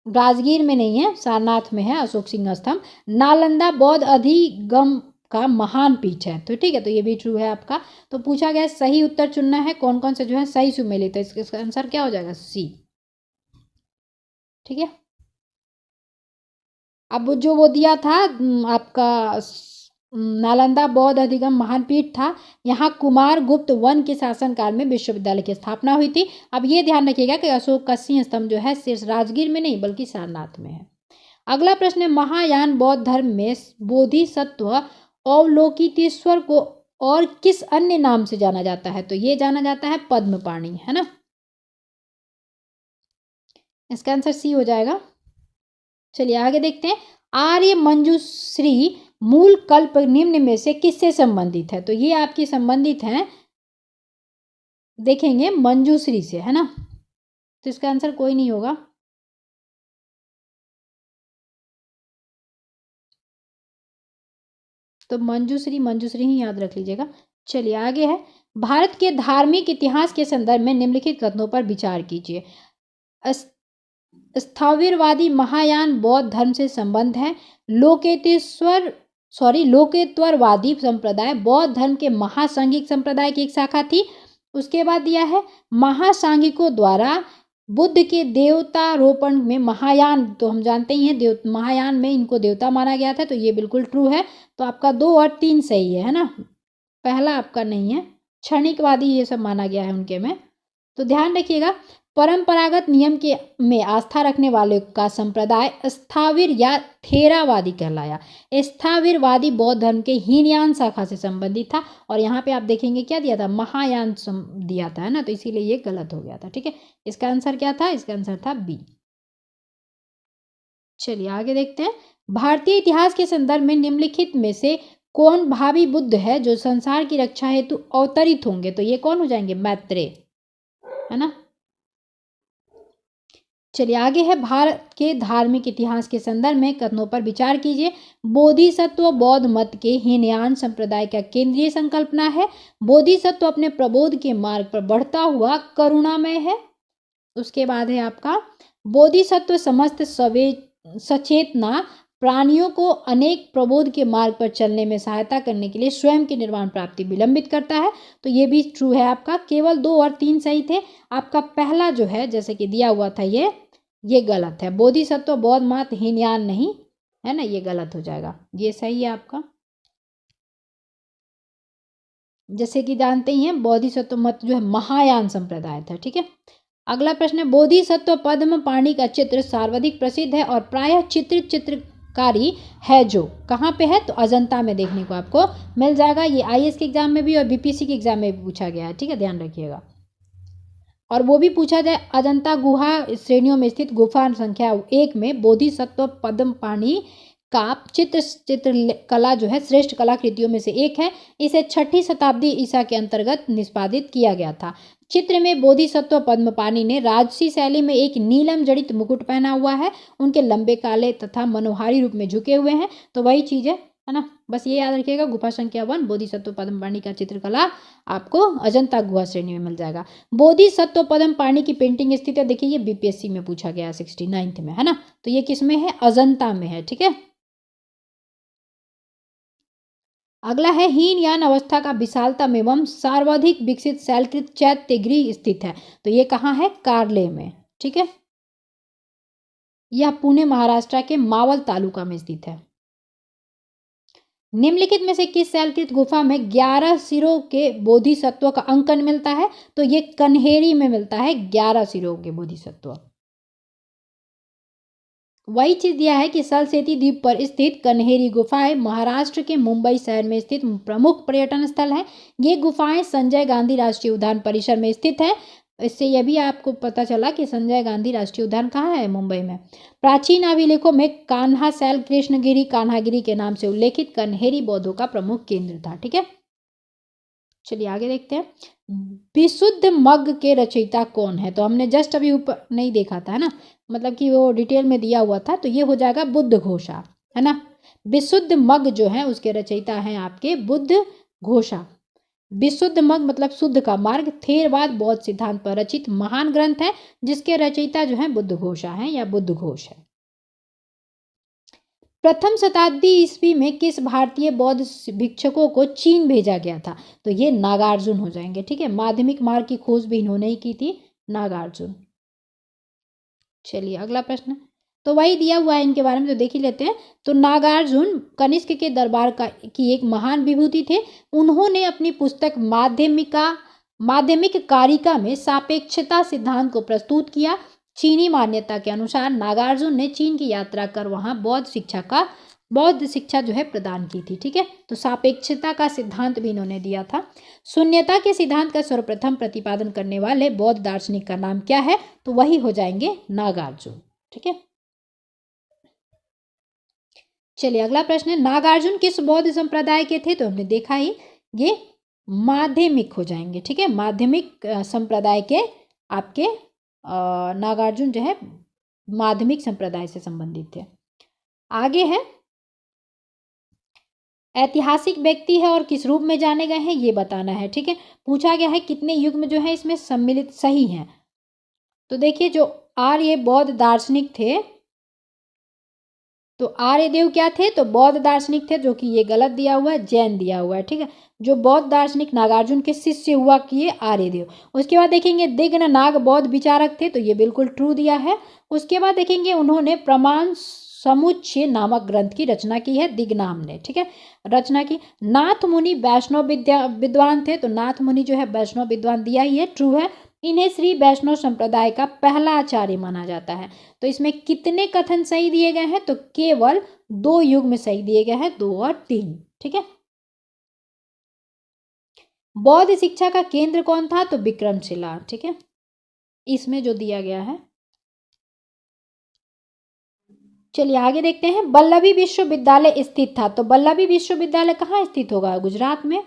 राजगीर में नहीं है, सारनाथ में है अशोक सिंह स्तंभ। नालंदा बौद्ध अधिगम का महान पीठ है, तो ठीक है, तो ये भी ट्रू है आपका। तो पूछा गया सही उत्तर चुनना है, कौन कौन से जो है सही सुमेलित है, इसका आंसर क्या हो जाएगा? सी। ठीक है, अब जो वो दिया था आपका नालंदा बौद्ध अधिगम महान पीठ था, यहाँ कुमार गुप्त वन के शासनकाल में विश्वविद्यालय की स्थापना हुई थी। अब ये ध्यान रखिएगा कि अशोक का सिंह स्तंभ जो है सिर्फ राजगीर में नहीं बल्कि सारनाथ में है। अगला प्रश्न है, महायान बौद्ध धर्म में बोधिसत्व अवलोकितेश्वर को और किस अन्य नाम से जाना जाता है? तो ये जाना जाता है पद्मपाणि, है ना। इसका आंसर सी हो जाएगा। चलिए आगे देखते हैं, आर्य मंजूश्री मूल कल्प निम्न में से किससे संबंधित है? तो ये आपकी संबंधित हैं, देखेंगे मंजूश्री से, है ना। तो इसका आंसर कोई नहीं होगा। तो मंजूश्री मंजूश्री ही याद रख लीजिएगा। चलिए आगे है, भारत के धार्मिक इतिहास के संदर्भ में निम्नलिखित कथनों पर विचार कीजिए। स्थाविरवादी महायान बौद्ध धर्म से संबंध है। लोकेत्वरवादी संप्रदाय बौद्ध धर्म के महासांघिक संप्रदाय की एक शाखा थी। उसके बाद दिया है, महासांघिकों द्वारा बुद्ध के देवतारोपण में महायान, तो हम जानते ही हैं महायान में इनको देवता माना गया था, तो ये बिल्कुल ट्रू है। तो आपका 2 और 3 सही है ना। पहला आपका नहीं है, क्षणिकवादी ये सब माना गया है उनके में। तो ध्यान रखिएगा, परंपरागत नियम के में आस्था रखने वाले का संप्रदाय स्थाविर या थेरावादी कहलाया। स्थाविरवादी बौद्ध धर्म के हीनयान शाखा से संबंधित था। और यहाँ पे आप देखेंगे क्या दिया था, महायान दिया था, है ना, तो इसीलिए ये गलत हो गया था। ठीक है, इसका आंसर क्या था? इसका आंसर था बी। चलिए आगे देखते हैं, भारतीय इतिहास के संदर्भ में निम्नलिखित में से कौन भावी बुद्ध है जो संसार की रक्षा हेतु अवतरित होंगे? तो ये कौन हो जाएंगे? मैत्रेय, है ना। चलिए आगे है, भारत के धार्मिक इतिहास के संदर्भ में कथनों पर विचार कीजिए। बोधिसत्व बौद्ध मत के हीनयान संप्रदाय का केंद्रीय संकल्पना है। बोधिसत्व अपने प्रबोध के मार्ग पर बढ़ता हुआ करुणामय है। उसके बाद है आपका, बोधिसत्व समस्त सचेतना प्राणियों को अनेक प्रबोध के मार्ग पर चलने में सहायता करने के लिए स्वयं की निर्वाण प्राप्ति विलंबित करता है। तो ये भी ट्रू है आपका। केवल 2 और 3 सही थे। आपका पहला जो है जैसे कि दिया हुआ था ये गलत है। बोधिसत्व बौद्ध मत हीनयान नहीं है ना, ये गलत हो जाएगा। ये सही है आपका। जैसे कि जानते ही हैं बोधिसत्व मत जो है महायान संप्रदाय था। ठीक है, अगला प्रश्न है, बोधिसत्व पद्म पाणि का चित्र सर्वाधिक प्रसिद्ध है और प्रायः चित्रकारी है जो कहाँ पे है? तो अजंता में देखने को आपको मिल जाएगा। ये IAS के एग्जाम में भी और BPSC के एग्जाम में भी पूछा गया है। ठीक है, ध्यान रखिएगा। और वो भी पूछा जाए, अजंता गुहा श्रेणियों में स्थित गुफा संख्या 1 में बोधिसत्व पद्म पाणि का चित्रकला जो है श्रेष्ठ कलाकृतियों में से एक है। इसे 6ठी शताब्दी ईसा के अंतर्गत निष्पादित किया गया था। चित्र में बोधिसत्व पद्मपाणि ने राजसी शैली में एक नीलम जड़ित मुकुट पहना हुआ है। उनके लंबे काले तथा मनोहारी रूप में झुके हुए हैं। तो वही चीज है ना, बस ये याद रखिएगा। गुफा संख्या 1 बोधिसत्व पद्मपाणि का चित्रकला आपको अजंता गुहा श्रेणी में मिल जाएगा। बोधिसत्व पद्मपाणि की पेंटिंग स्थित है, देखिए ये BPSC में पूछा गया 69th में, है ना। तो ये किस में है? अजंता में है। ठीक है, अगला है, हीनयान अवस्था का विशालतम एवं सर्वाधिक विकसित शैलकृत चैत्य गृह स्थित है। तो ये कहाँ है? कार्ले में। ठीक है, यह पुणे महाराष्ट्र के मावल तालुका में स्थित है। निम्नलिखित में से किस शैलकृत गुफा में 11 सिरों के बोधिसत्व का अंकन मिलता है? तो ये कन्हेरी में मिलता है 11 सिरों के बोधिसत्व। वही चीज दिया है कि सलसेती द्वीप पर स्थित कन्हेरी गुफाएं महाराष्ट्र के मुंबई शहर में स्थित प्रमुख पर्यटन स्थल है। ये गुफाएं संजय गांधी राष्ट्रीय उद्यान परिसर में स्थित है। इससे यह भी आपको पता चला कि संजय गांधी राष्ट्रीय उद्यान कहाँ है? मुंबई में। प्राचीन अभिलेखों में कान्हा सैल कृष्णगिरी कान्हागिरी के नाम से उल्लेखित कन्हेरी बौद्धों का प्रमुख केंद्र था। ठीक है, चलिए आगे देखते हैं, विशुद्ध मग्ग के रचयिता कौन है? तो हमने जस्ट अभी ऊपर नहीं देखा था, है ना, मतलब कि वो डिटेल में दिया हुआ था। तो ये हो जाएगा बुद्ध घोषा, है ना। विशुद्ध मग्ग जो है उसके रचयिता हैं आपके बुद्ध घोषा। विशुद्ध मग मतलब शुद्ध का मार्ग थेरवाद बौद्ध सिद्धांत पर रचित महान ग्रंथ है, जिसके रचयिता जो है बुद्धघोषा है या बुद्धघोष है। प्रथम शताब्दी ईस्वी में किस भारतीय बौद्ध भिक्षुकों को चीन भेजा गया था? तो ये नागार्जुन हो जाएंगे। ठीक है, माध्यमिक मार्ग की खोज भी इन्होंने ही की थी, नागार्जुन। चलिए अगला प्रश्न, तो वही दिया हुआ है, इनके बारे में तो देख ही लेते हैं। तो नागार्जुन कनिष्क के दरबार की एक महान विभूति थे। उन्होंने अपनी पुस्तक माध्यमिक कारिका में सापेक्षता सिद्धांत को प्रस्तुत किया। चीनी मान्यता के अनुसार नागार्जुन ने चीन की यात्रा कर वहां बौद्ध शिक्षा जो है प्रदान की थी। ठीक है, तो सापेक्षता का सिद्धांत भी इन्होंने दिया था। शून्यता के सिद्धांत का सर्वप्रथम प्रतिपादन करने वाले बौद्ध दार्शनिक का नाम क्या है? तो वही हो जाएंगे नागार्जुन। ठीक है, चलिए अगला प्रश्न है, नागार्जुन किस बौद्ध संप्रदाय के थे? तो हमने देखा ही, ये माध्यमिक हो जाएंगे। ठीक है, माध्यमिक संप्रदाय के आपके नागार्जुन जो है माध्यमिक संप्रदाय से संबंधित थे। आगे है, ऐतिहासिक व्यक्ति है और किस रूप में जाने गए हैं ये बताना है। ठीक है, पूछा गया है कितने युग में जो है इसमें सम्मिलित सही हैं। तो देखिए, जो आर्य बौद्ध दार्शनिक थे, तो आर्यदेव क्या थे? तो बौद्ध दार्शनिक थे, जो कि ये गलत दिया हुआ है, जैन दिया हुआ है। ठीक है, जो बौद्ध दार्शनिक नागार्जुन के शिष्य हुआ कि ये आर्यदेव। उसके बाद देखेंगे दिग्न नाग बौद्ध विचारक थे, तो ये बिल्कुल ट्रू दिया है। उसके बाद देखेंगे उन्होंने प्रमाण समुच्चय नामक ग्रंथ की रचना की है, दिग्नाम ने। ठीक है, रचना की। नाथ मुनि वैष्णव विद्वान थे, तो नाथ मुनि जो है वैष्णव विद्वान दिया ही है, ट्रू है। इन्हें श्री वैष्णव संप्रदाय का पहला आचार्य माना जाता है। तो इसमें कितने कथन सही दिए गए हैं? तो केवल 2 युग में सही दिए गए हैं, 2 और 3। ठीक है, बौद्ध शिक्षा का केंद्र कौन था? तो विक्रमशिला। ठीक है, इसमें जो दिया गया है। चलिए आगे देखते हैं, वल्लभी विश्वविद्यालय स्थित था। तो वल्लभी विश्वविद्यालय कहाँ स्थित होगा? गुजरात में।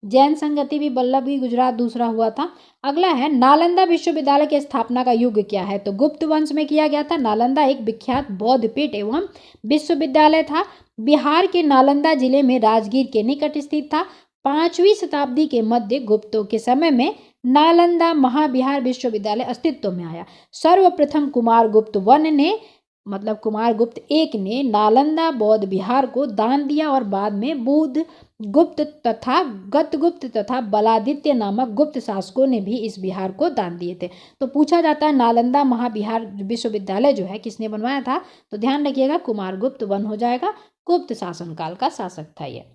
जैन संगति भी वल्लभी गुजरात दूसरा हुआ था। अगला है, नालंदा विश्वविद्यालय की स्थापना का युग क्या है? तो गुप्त वंश में किया गया था। नालंदा एक विख्यात बौद्ध पीठ एवं विश्वविद्यालय था। बिहार के नालंदा जिले में राजगीर के निकट स्थित था। 5वीं शताब्दी के मध्य गुप्तों के समय में नालंदा महाविहार विश्वविद्यालय अस्तित्व में आया। सर्वप्रथम कुमारगुप्त वन ने मतलब कुमारगुप्त एक ने नालंदा बौद्ध विहार को दान दिया और बाद में बुद्ध गुप्त तथा गतगुप्त तथा बलादित्य नामक गुप्त शासकों ने भी इस विहार को दान दिए थे। तो पूछा जाता है नालंदा महाविहार विश्वविद्यालय जो है किसने बनवाया था? तो ध्यान रखिएगा कुमारगुप्त वन हो जाएगा, गुप्त शासनकाल का शासक था ये।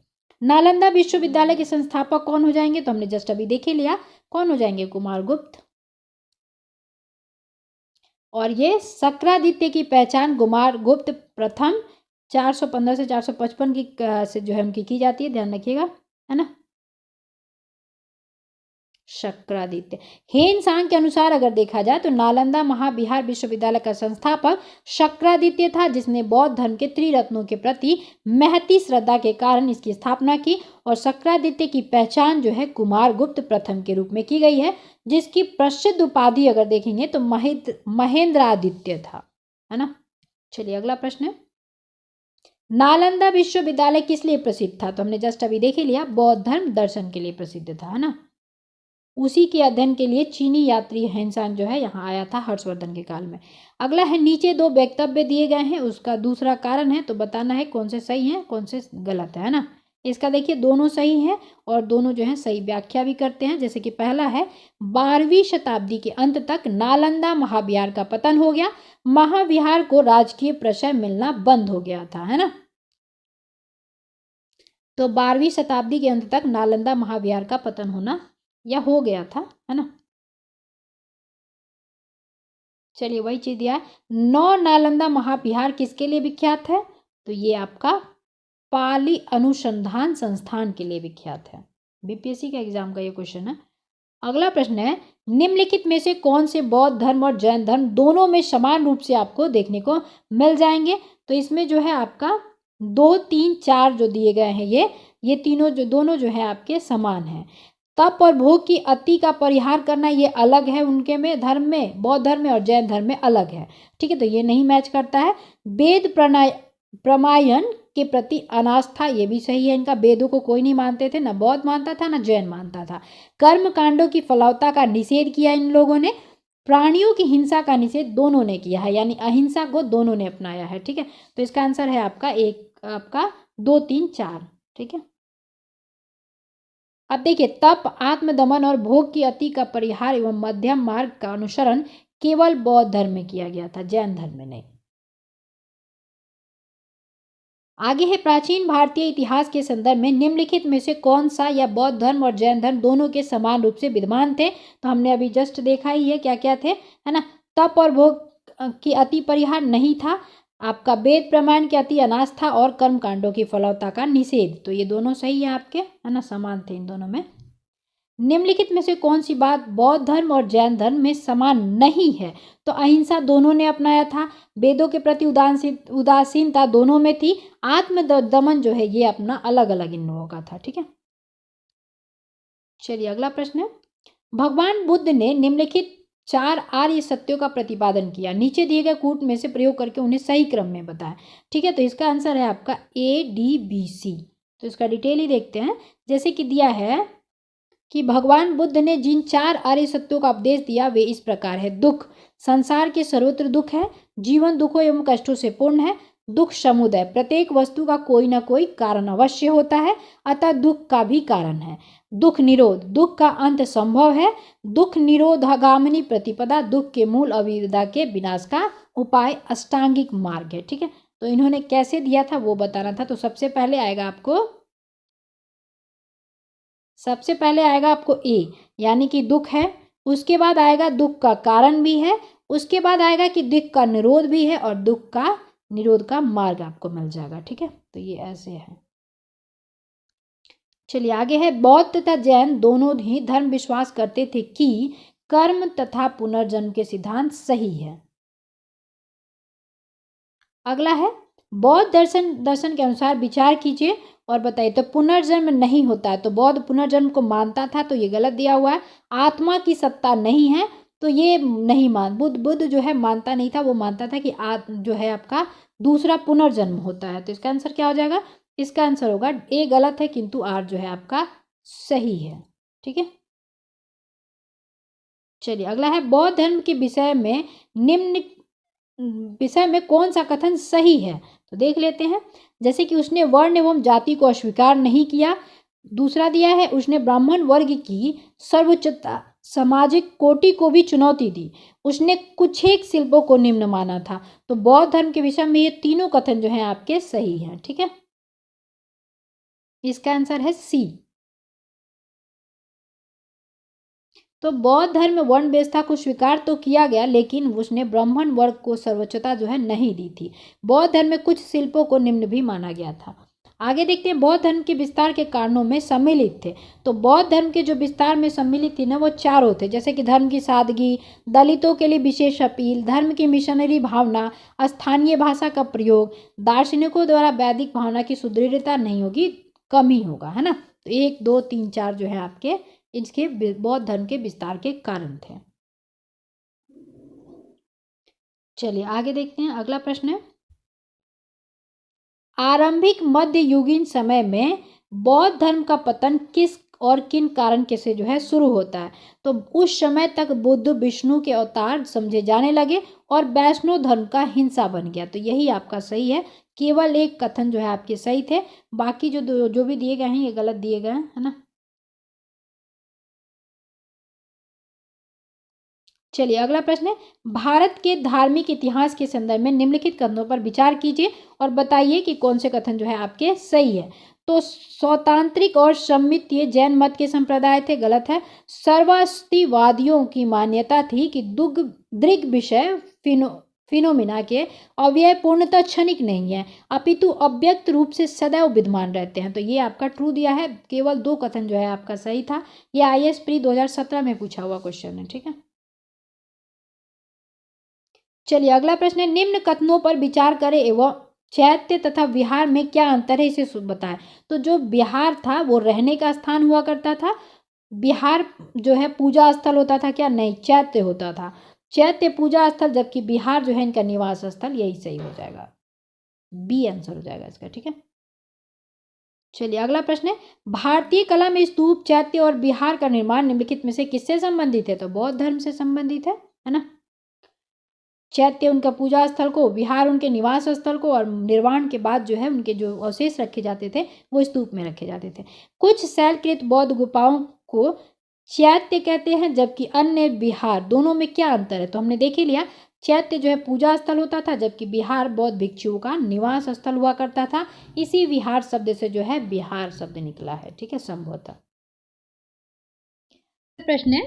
नालंदा विश्वविद्यालय के संस्थापक कौन हो जाएंगे? तो हमने जस्ट अभी देख ही लिया, कौन हो जाएंगे? कुमारगुप्त। और ये शक्रादित्य की पहचान कुमारगुप्त प्रथम 415 से 455 की से जो है उनकी की जाती है, ध्यान रखिएगा, है ना। शक्रादित्य। हेन सांग के अनुसार अगर देखा जाए तो नालंदा महाविहार विश्वविद्यालय का संस्थापक शक्रादित्य था, जिसने बौद्ध धर्म के त्रिरत्नों के प्रति महती श्रद्धा के कारण इसकी स्थापना की। और शक्रादित्य की पहचान जो है कुमारगुप्त प्रथम के रूप में की गई है, जिसकी प्रसिद्ध उपाधि अगर देखेंगे तो महेंद्रादित्य था, है ना। चलिए अगला प्रश्न है, नालंदा विश्वविद्यालय किस लिए प्रसिद्ध था? तो हमने जस्ट अभी देख ही लिया, बौद्ध धर्म दर्शन के लिए प्रसिद्ध था, है ना। उसी के अध्ययन के लिए चीनी यात्री हेनसांग जो है यहाँ आया था हर्षवर्धन के काल में। अगला है, नीचे 2 वक्तव्य दिए गए हैं, उसका दूसरा कारण है, तो बताना है कौन से सही है कौन से गलत है ना। इसका देखिए दोनों सही हैं और दोनों जो है सही व्याख्या भी करते हैं। जैसे कि पहला है, 12वीं शताब्दी के अंत तक नालंदा महाविहार का पतन हो गया, महाविहार को राजकीय प्रशय मिलना बंद हो गया था, है ना। तो 12वीं शताब्दी के अंत तक नालंदा महाविहार का पतन होना या हो गया था, है ना। चलिए वही चीज दिया है। 9 नालंदा महाविहार किसके लिए विख्यात है? तो ये आपका पाली अनुसंधान संस्थान के लिए विख्यात है। बीपीएससी का एग्जाम का ये क्वेश्चन है। अगला प्रश्न है, निम्नलिखित में से कौन से बौद्ध धर्म और जैन धर्म दोनों में समान रूप से आपको देखने को मिल जाएंगे? तो इसमें जो है आपका 2, 3, 4 जो दिए गए हैं ये तीनों जो दोनों जो है आपके समान हैं। तप और भोग की अति का परिहार करना ये अलग है उनके में धर्म में, बौद्ध धर्म में, और जैन धर्म में अलग है। ठीक है, तो ये नहीं मैच करता है। वेद प्रमायण के प्रति अनास्था, ये भी सही है इनका। वेदों को कोई नहीं मानते थे, ना बौद्ध मानता था ना जैन मानता था। कर्म कांडों की फलवत्ता का निषेध किया इन लोगों ने। प्राणियों की हिंसा का निषेध दोनों ने किया है, यानी अहिंसा को दोनों ने अपनाया है। ठीक है, तो इसका आंसर है आपका एक, आपका 2, 3, 4। ठीक है, अब देखिए, तप, आत्मदमन और भोग की अति का परिहार एवं मध्यम मार्ग का अनुसरण केवल बौद्ध धर्म में किया गया था, जैन धर्म में नहीं। आगे है, प्राचीन भारतीय इतिहास के संदर्भ में निम्नलिखित में से कौन सा या बौद्ध धर्म और जैन धर्म दोनों के समान रूप से विद्यमान थे? तो हमने अभी जस्ट देखा ही है क्या क्या थे, है ना। तप और भोग की अति परिहार नहीं था, आपका वेद प्रमाण की अति अनास्था और कर्म कांडों की फलवत्ता का निषेध, तो ये दोनों सही है आपके, है ना, समान थे इन दोनों में। निम्नलिखित में से कौन सी बात बौद्ध धर्म और जैन धर्म में समान नहीं है? तो अहिंसा दोनों ने अपनाया था, वेदों के प्रति उदासीनता दोनों में थी, आत्मदमन जो है ये अपना अलग अलग इन लोगों का था। ठीक है, चलिए अगला प्रश्न है, भगवान बुद्ध ने निम्नलिखित 4 आर्य सत्यों का प्रतिपादन किया, नीचे दिए गए कूट में से प्रयोग करके उन्हें सही क्रम में बताएं। ठीक है, तो इसका आंसर है आपका ADBC। तो इसका डिटेल ही देखते हैं। जैसे कि दिया है कि भगवान बुद्ध ने जिन 4 आर्य सत्यों का उपदेश दिया वे इस प्रकार है। दुख, संसार के सर्वत्र दुख है, जीवन दुखों एवं कष्टों से पूर्ण है, दुख समुदय, प्रत्येक वस्तु का कोई ना कोई कारण अवश्य होता है, अतः दुख का भी कारण है। दुख निरोध, दुख का अंत संभव है, दुख निरोधागामिनी प्रतिपदा, दुख के मूल अविद्या के विनाश का उपाय अष्टांगिक मार्ग है। ठीक है, तो इन्होंने कैसे दिया था वो बताना था। तो सबसे पहले आएगा आपको ए, यानी कि दुख है, उसके बाद आएगा दुख का कारण भी है, उसके बाद आएगा कि दुख का निरोध भी है, और दुख का निरोध का मार्ग आपको मिल जाएगा। ठीक है, तो ये ऐसे है। चलिए आगे है, बौद्ध तथा जैन दोनों ही धर्म विश्वास करते थे कि कर्म तथा पुनर्जन्म के सिद्धांत सही है। अगला है, बौद्ध दर्शन के अनुसार विचार कीजिए और बताइए। तो पुनर्जन्म नहीं होता है, तो बौद्ध पुनर्जन्म को मानता था, तो ये गलत दिया हुआ है। आत्मा की सत्ता नहीं है, तो ये नहीं बुद्ध जो है मानता नहीं था, वो मानता था कि जो है आपका दूसरा पुनर्जन्म होता है। तो इसका आंसर क्या हो जाएगा? इसका आंसर होगा ए गलत है, किंतु आर जो है आपका सही है। ठीक है, चलिए अगला है, बौद्ध धर्म के विषय में कौन सा कथन सही है? तो देख लेते हैं। जैसे कि उसने वर्ण एवं जाति को अस्वीकार नहीं किया। दूसरा दिया है, उसने ब्राह्मण वर्ग की सर्वोच्चता सामाजिक कोटि को भी चुनौती दी। उसने कुछ एक शिल्पों को निम्न माना था। तो बौद्ध धर्म के विषय में ये तीनों कथन जो हैं आपके सही हैं। ठीक है, इसका आंसर है सी। तो बौद्ध धर्म में वर्ण व्यवस्था को स्वीकार तो किया गया, लेकिन उसने ब्राह्मण वर्ग को सर्वोच्चता जो है नहीं दी थी। बौद्ध धर्म में कुछ शिल्पों को निम्न भी माना गया था। आगे देखते हैं, बौद्ध धर्म के विस्तार के कारणों में सम्मिलित थे। तो बौद्ध धर्म के जो विस्तार में सम्मिलित थी ना, वो चारों थे। जैसे कि धर्म की सादगी, दलितों के लिए विशेष अपील, धर्म की मिशनरी भावना, स्थानीय भाषा का प्रयोग, दार्शनिकों द्वारा वैदिक भावना की सुदृढ़ता नहीं होगी, कम ही होगा, है ना। तो 1, 2, 3, 4 जो है आपके इसके बौद्ध धर्म के विस्तार के कारण थे। चलिए आगे देखते हैं, अगला प्रश्न है, आरंभिक मध्य युगीन समय में बौद्ध धर्म का पतन किस और किन कारण के से जो है शुरू होता है? तो उस समय तक बुद्ध विष्णु के अवतार समझे जाने लगे और वैष्णव धर्म का हिंसा बन गया। तो यही आपका सही है, केवल एक कथन जो है आपके सही थे, बाकी जो भी दिए गए हैं ये गलत दिए गए हैं, है ना। चलिए अगला प्रश्न है, भारत के धार्मिक इतिहास के संदर्भ में निम्नलिखित कथनों पर विचार कीजिए और बताइए कि कौन से कथन जो है आपके सही है। तो स्वतांत्रिक और सम्मितीय जैन मत के संप्रदाय थे, गलत है। सर्वास्तिवादियों की मान्यता थी कि दृग विषय फिनोमिना के अव्यय पूर्णतः क्षणिक नहीं है, अपितु अव्यक्त रूप से सदैव विद्यमान रहते हैं। तो ये आपका ट्रू दिया है, केवल 2 कथन जो है आपका सही था। ये IAS प्री 2017 में पूछा हुआ क्वेश्चन है। ठीक है, चलिए अगला प्रश्न है, निम्न कथनों पर विचार करें एवं चैत्य तथा विहार में क्या अंतर है इसे बताएं। तो जो विहार था वो रहने का स्थान हुआ करता था, विहार जो है पूजा स्थल होता था क्या? नहीं, चैत्य होता था। चैत्य पूजा स्थल, जबकि विहार जो है इनका निवास स्थल, यही सही हो जाएगा। बी आंसर हो जाएगा इसका, ठीक है। चलिए अगला प्रश्न है, भारतीय कला में स्तूप, चैत्य और विहार का निर्माण निम्नलिखित में से किससे संबंधित है? तो बौद्ध धर्म से संबंधित है ना। चैत्य उनका पूजा स्थल को, विहार उनके निवास स्थल को, और निर्वाण के बाद जो है उनके जो अवशेष रखे जाते थे वो स्तूप में रखे जाते थे। कुछ शैलकृत बौद्ध गुफाओं को चैत्य कहते हैं जबकि अन्य विहार, दोनों में क्या अंतर है? तो हमने देख ही लिया, चैत्य जो है पूजा स्थल होता था जबकि विहार बौद्ध भिक्षुओं का निवास स्थल हुआ करता था। इसी विहार शब्द से जो है बिहार शब्द निकला है, ठीक है, संभवतः। प्रश्न है,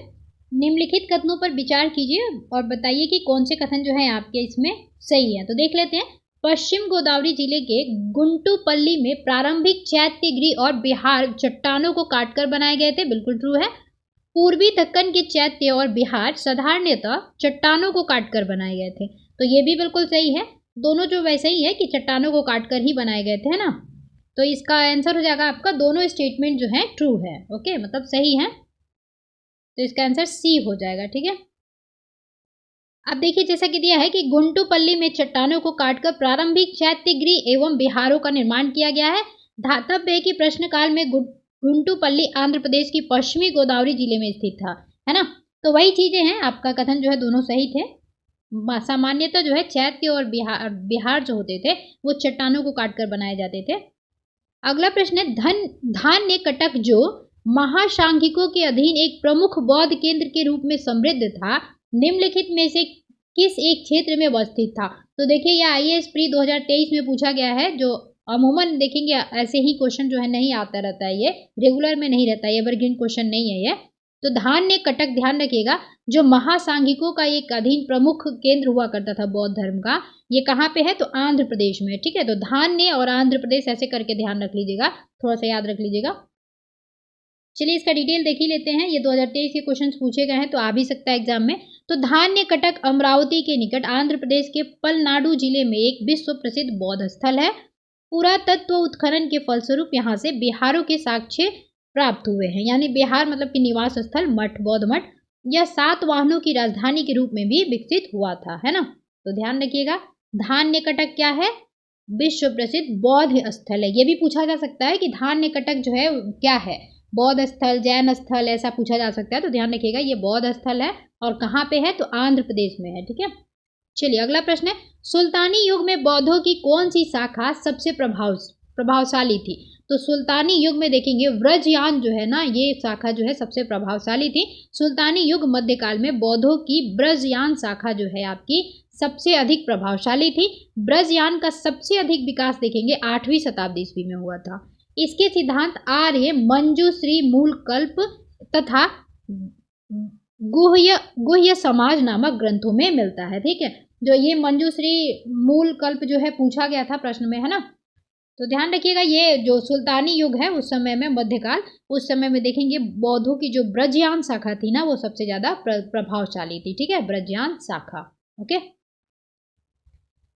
निम्नलिखित कथनों पर विचार कीजिए और बताइए कि कौन से कथन जो है आपके इसमें सही है। तो देख लेते हैं। पश्चिम गोदावरी जिले के गुंटूपल्ली में प्रारंभिक चैत्य गृह और विहार चट्टानों को काटकर बनाए गए थे, बिल्कुल ट्रू है। पूर्वी दक्कन के चैत्य और विहार साधारणतः चट्टानों को काटकर बनाए गए थे, तो ये भी बिल्कुल सही है। दोनों जो वैसे ही है कि चट्टानों को काटकर ही बनाए गए थे, है ना। तो इसका आंसर हो जाएगा आपका, दोनों स्टेटमेंट जो है ट्रू है, ओके, मतलब सही है। तो इसका आंसर सी हो जाएगा, ठीक है। अब देखिए जैसा कि दिया है कि गुंटूपल्ली में चट्टानों को काटकर प्रारंभिक चैत्य गृह एवं विहारों का निर्माण किया गया है। धातव्य है कि प्रश्नकाल में गुंटूपल्ली आंध्र प्रदेश की पश्चिमी गोदावरी जिले में स्थित था, है ना। तो वही चीजें हैं, आपका कथन जो है दोनों सही थे। सामान्यतः जो है चैत्य और विहार जो होते थे वो चट्टानों को काटकर बनाए जाते थे। अगला प्रश्न है, धान्य कटक जो महासांघिकों के अधीन एक प्रमुख बौद्ध केंद्र के रूप में समृद्ध था, निम्नलिखित में से किस एक क्षेत्र में अवस्थित था? तो देखिए यह आईएएस प्री 2023 में पूछा गया है, जो अमूमन देखेंगे ऐसे ही क्वेश्चन जो है नहीं आता रहता है, ये रेगुलर में नहीं रहता है, एवरग्रीन क्वेश्चन नहीं है ये। तो धान्य कटक, ध्यान रखिएगा, जो महासांघिकों का एक अधीन प्रमुख केंद्र हुआ करता था बौद्ध धर्म का, ये कहाँ पे है? तो आंध्र प्रदेश में, ठीक है। तो धान्य और आंध्र प्रदेश ऐसे करके ध्यान रख लीजिएगा, थोड़ा सा याद रख लीजिएगा। चलिए इसका डिटेल देख ही लेते हैं। ये 2023 के क्वेश्चन पूछे गए हैं तो आ भी सकता है एग्जाम में। तो धान्य कटक अमरावती के निकट आंध्र प्रदेश के पलनाडु जिले में एक विश्व प्रसिद्ध बौद्ध स्थल है। पुरातत्व उत्खनन के फलस्वरूप यहाँ से बिहारों के साक्ष्य प्राप्त हुए हैं, यानी बिहार मतलब कि निवास स्थल, मठ, बौद्ध मठ, यह सातवाहनों की राजधानी के रूप में भी विकसित हुआ था, है ना। तो ध्यान रखिएगा, धान्य कटक क्या है? विश्व प्रसिद्ध बौद्ध स्थल है। ये भी पूछा जा सकता है कि धान्य कटक जो है क्या है, बौद्ध स्थल, जैन स्थल, ऐसा पूछा जा सकता है। तो ध्यान रखिएगा ये बौद्ध स्थल है और कहाँ पे है? तो आंध्र प्रदेश में है, ठीक है। चलिए अगला प्रश्न है, सुल्तानी युग में बौद्धों की कौन सी शाखा सबसे प्रभावशाली थी? तो सुल्तानी युग में देखेंगे व्रजयान जो है ना, ये शाखा जो है सबसे प्रभावशाली थी। सुल्तानी युग मध्यकाल में बौद्धों की ब्रजयान शाखा जो है आपकी सबसे अधिक प्रभावशाली थी। ब्रजयान का सबसे अधिक विकास देखेंगे 8वीं शताब्दी ईस्वी में हुआ था। इसके सिद्धांत आर्य, मंजूश्री, मूलकल्प तथा गुह्य समाज नामक ग्रंथों में मिलता है, ठीक है। जो ये मंजूश्री, मूलकल्प जो है पूछा गया था प्रश्न में, है ना। तो ध्यान रखिएगा ये जो सुल्तानी युग है उस समय में, मध्यकाल, उस समय में देखेंगे बौद्धों की जो ब्रजयान शाखा थी ना वो सबसे ज्यादा प्रभावशाली थी, ठीक है, ब्रजयान शाखा, ओके।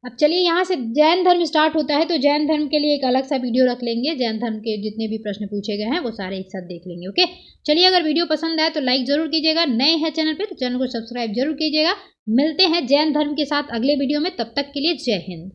अब चलिए यहाँ से जैन धर्म स्टार्ट होता है, तो जैन धर्म के लिए एक अलग सा वीडियो रख लेंगे। जैन धर्म के जितने भी प्रश्न पूछे गए हैं वो सारे एक साथ देख लेंगे, ओके। चलिए अगर वीडियो पसंद आए तो लाइक जरूर कीजिएगा, नए हैं चैनल पे तो चैनल को सब्सक्राइब जरूर कीजिएगा। मिलते हैं जैन धर्म के साथ अगले वीडियो में, तब तक के लिए जय हिंद।